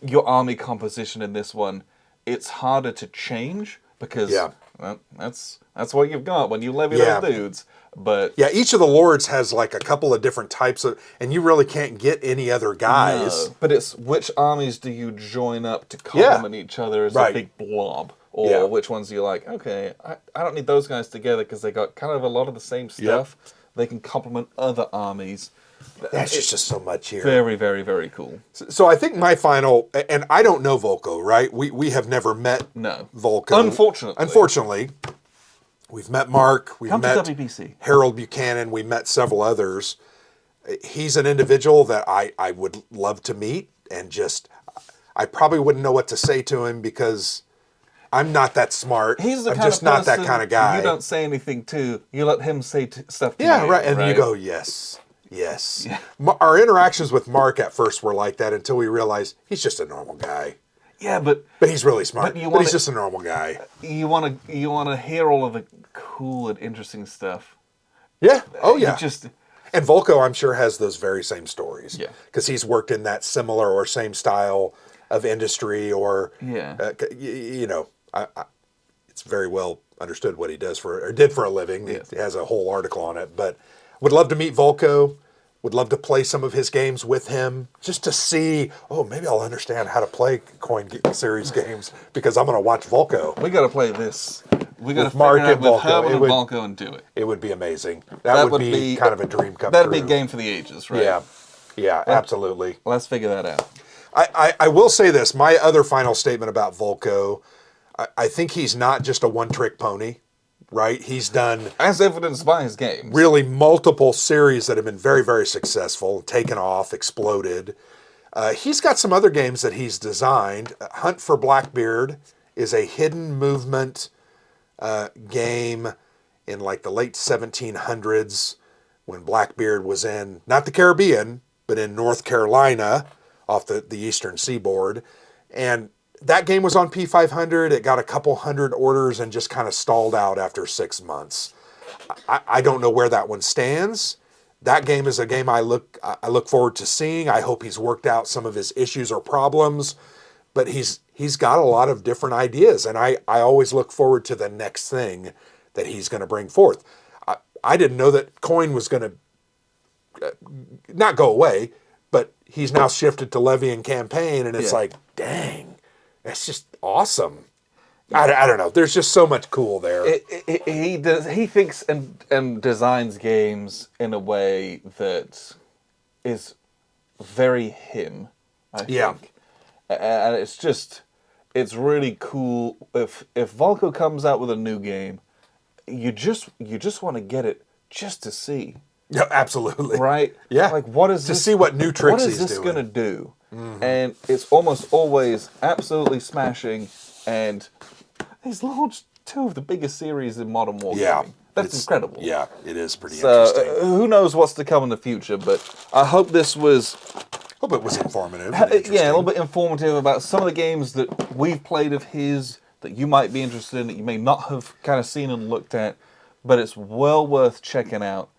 your army composition in this one, it's harder to change because well, that's what you've got when you levy those dudes. But yeah, each of the lords has like a couple of different types of, and you really can't get any other guys. No, but it's which armies do you join up to complement each other as a big blob? Or which ones are you like, okay, I don't need those guys together because they got kind of a lot of the same stuff. They can complement other armies. That's just so much here. Very, very, very cool. So I think my final, and I don't know Volko, right? We have never met Volko. Unfortunately. We've met Mark. We've met to WBC. Harold Buchanan. We met several others. He's an individual that I would love to meet, and just, I probably wouldn't know what to say to him because I'm not that smart. I'm just not that kind of guy. You don't say anything to. You let him say stuff to you. Yeah, right. And you go, yes. Yeah. Our interactions with Mark at first were like that until we realized he's just a normal guy. Yeah, but he's really smart. But he's just a normal guy. You want to hear all of the cool and interesting stuff. Yeah. Oh yeah. And Volko, I'm sure, has those very same stories. Yeah. Because he's worked in that similar or same style of industry, or it's very well understood what he does did for a living. He has a whole article on it. But would love to meet Volko. Would love to play some of his games with him, just to see, maybe I'll understand how to play coin series games because I'm going to watch Volko. We got to play this. We got to figure Mark out and with Volko. Herman and Volko and do it. It would be amazing. That would be kind of a dream come that'd true. That'd be a game for the ages, right? Yeah, absolutely. Let's figure that out. I will say this. My other final statement about Volko, I think he's not just a one-trick pony. Right? He's done, as evidenced by his games, really multiple series that have been very, very successful, taken off, exploded. He's got some other games that he's designed. Hunt for Blackbeard is a hidden movement game in like the late 1700s when Blackbeard was in, not the Caribbean, but in North Carolina off the Eastern Seaboard. And that game was on P500. It got a couple hundred orders and just kind of stalled out after 6 months. I don't know where that one stands. That game is a game I look forward to seeing. I hope he's worked out some of his issues or problems, but he's got a lot of different ideas, and I always look forward to the next thing that he's going to bring forth. I didn't know that Coin was going to not go away, but he's now shifted to Levy and Campaign, and it's like, dang, that's just awesome. I don't know. There's just so much cool there. He thinks and designs games in a way that is very him, I think. And it's really cool. If Volko comes out with a new game, you just want to get it just to see. Yeah, absolutely. Right? Yeah. Like, what is to this? see what new tricks he's doing. What is this going to do? Mm-hmm. And it's almost always absolutely smashing. And he's launched 2 of the biggest series in modern wargaming. Yeah, That's incredible. Yeah, it is pretty interesting. Who knows what's to come in the future? But I hope this was. Hope it was informative. Yeah, a little bit informative about some of the games that we've played of his that you might be interested in, that you may not have kind of seen and looked at, but it's well worth checking out.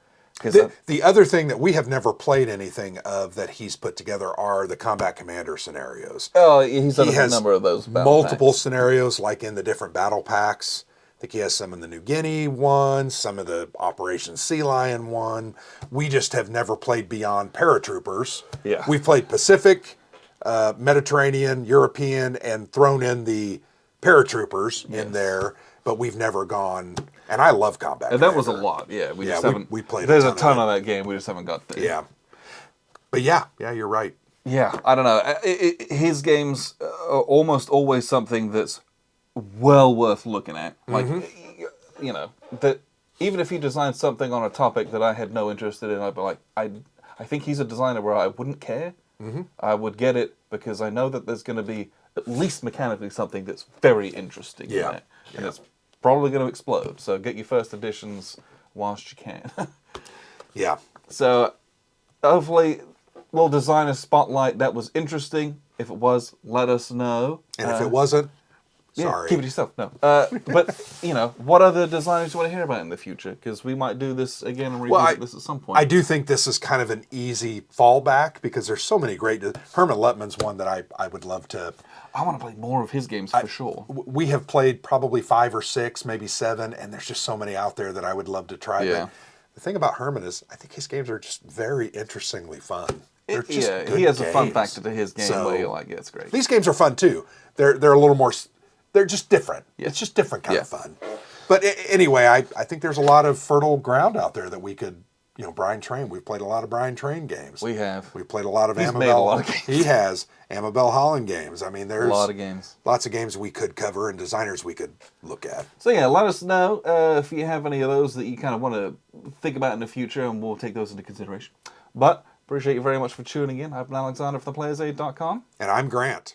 The other thing that we have never played anything of that he's put together are the Combat Commander scenarios. Oh, he's done a number of those. Multiple scenarios, like in the different battle packs. I think he has some in the New Guinea one, some of the Operation Sea Lion one. We just have never played beyond paratroopers. Yeah. We've played Pacific, Mediterranean, European, and thrown in the paratroopers in there, but we've never gone. And I love Combat And Commander. that was a lot, yeah. We played. There's a ton of that game. We just haven't got there. Yeah, but yeah, you're right. Yeah, I don't know. His games are almost always something that's well worth looking at. Like, you know, that even if he designed something on a topic that I had no interest in, I'd be like, I think he's a designer where I wouldn't care. Mm-hmm. I would get it because I know that there's going to be at least mechanically something that's very interesting in it. And it's probably going to explode. So get your first editions whilst you can. Yeah. So hopefully we'll design a spotlight that was interesting. If it was, let us know. And if it wasn't, sorry. Keep it to yourself. No. But, you know, what other designers do you want to hear about in the future? Because we might do this again and revisit this at some point. I do think this is kind of an easy fallback because there's so many great... Herman Lettman's one that I would love to... I want to play more of his games for sure. We have played probably 5 or 6, maybe 7, and there's just so many out there that I would love to try. Yeah. But the thing about Herman is I think his games are just very interestingly fun. They're just good he has games. a fun factor to his game where you're like, yeah, it's great. These games are fun too. They're a little more... They're just different. Yeah. It's just different kind of fun. But anyway, I think there's a lot of fertile ground out there that we could... You know, Brian Train. We've played a lot of Brian Train games. We have. We've played a lot of He's Amabel. made a lot of games. He has. Amabel Holland games. I mean, there's a lot of games. Lots of games we could cover and designers we could look at. So yeah, let us know if you have any of those that you kind of want to think about in the future, and we'll take those into consideration. But appreciate you very much for tuning in. I've been Alexander from theplayersaid.com. And I'm Grant.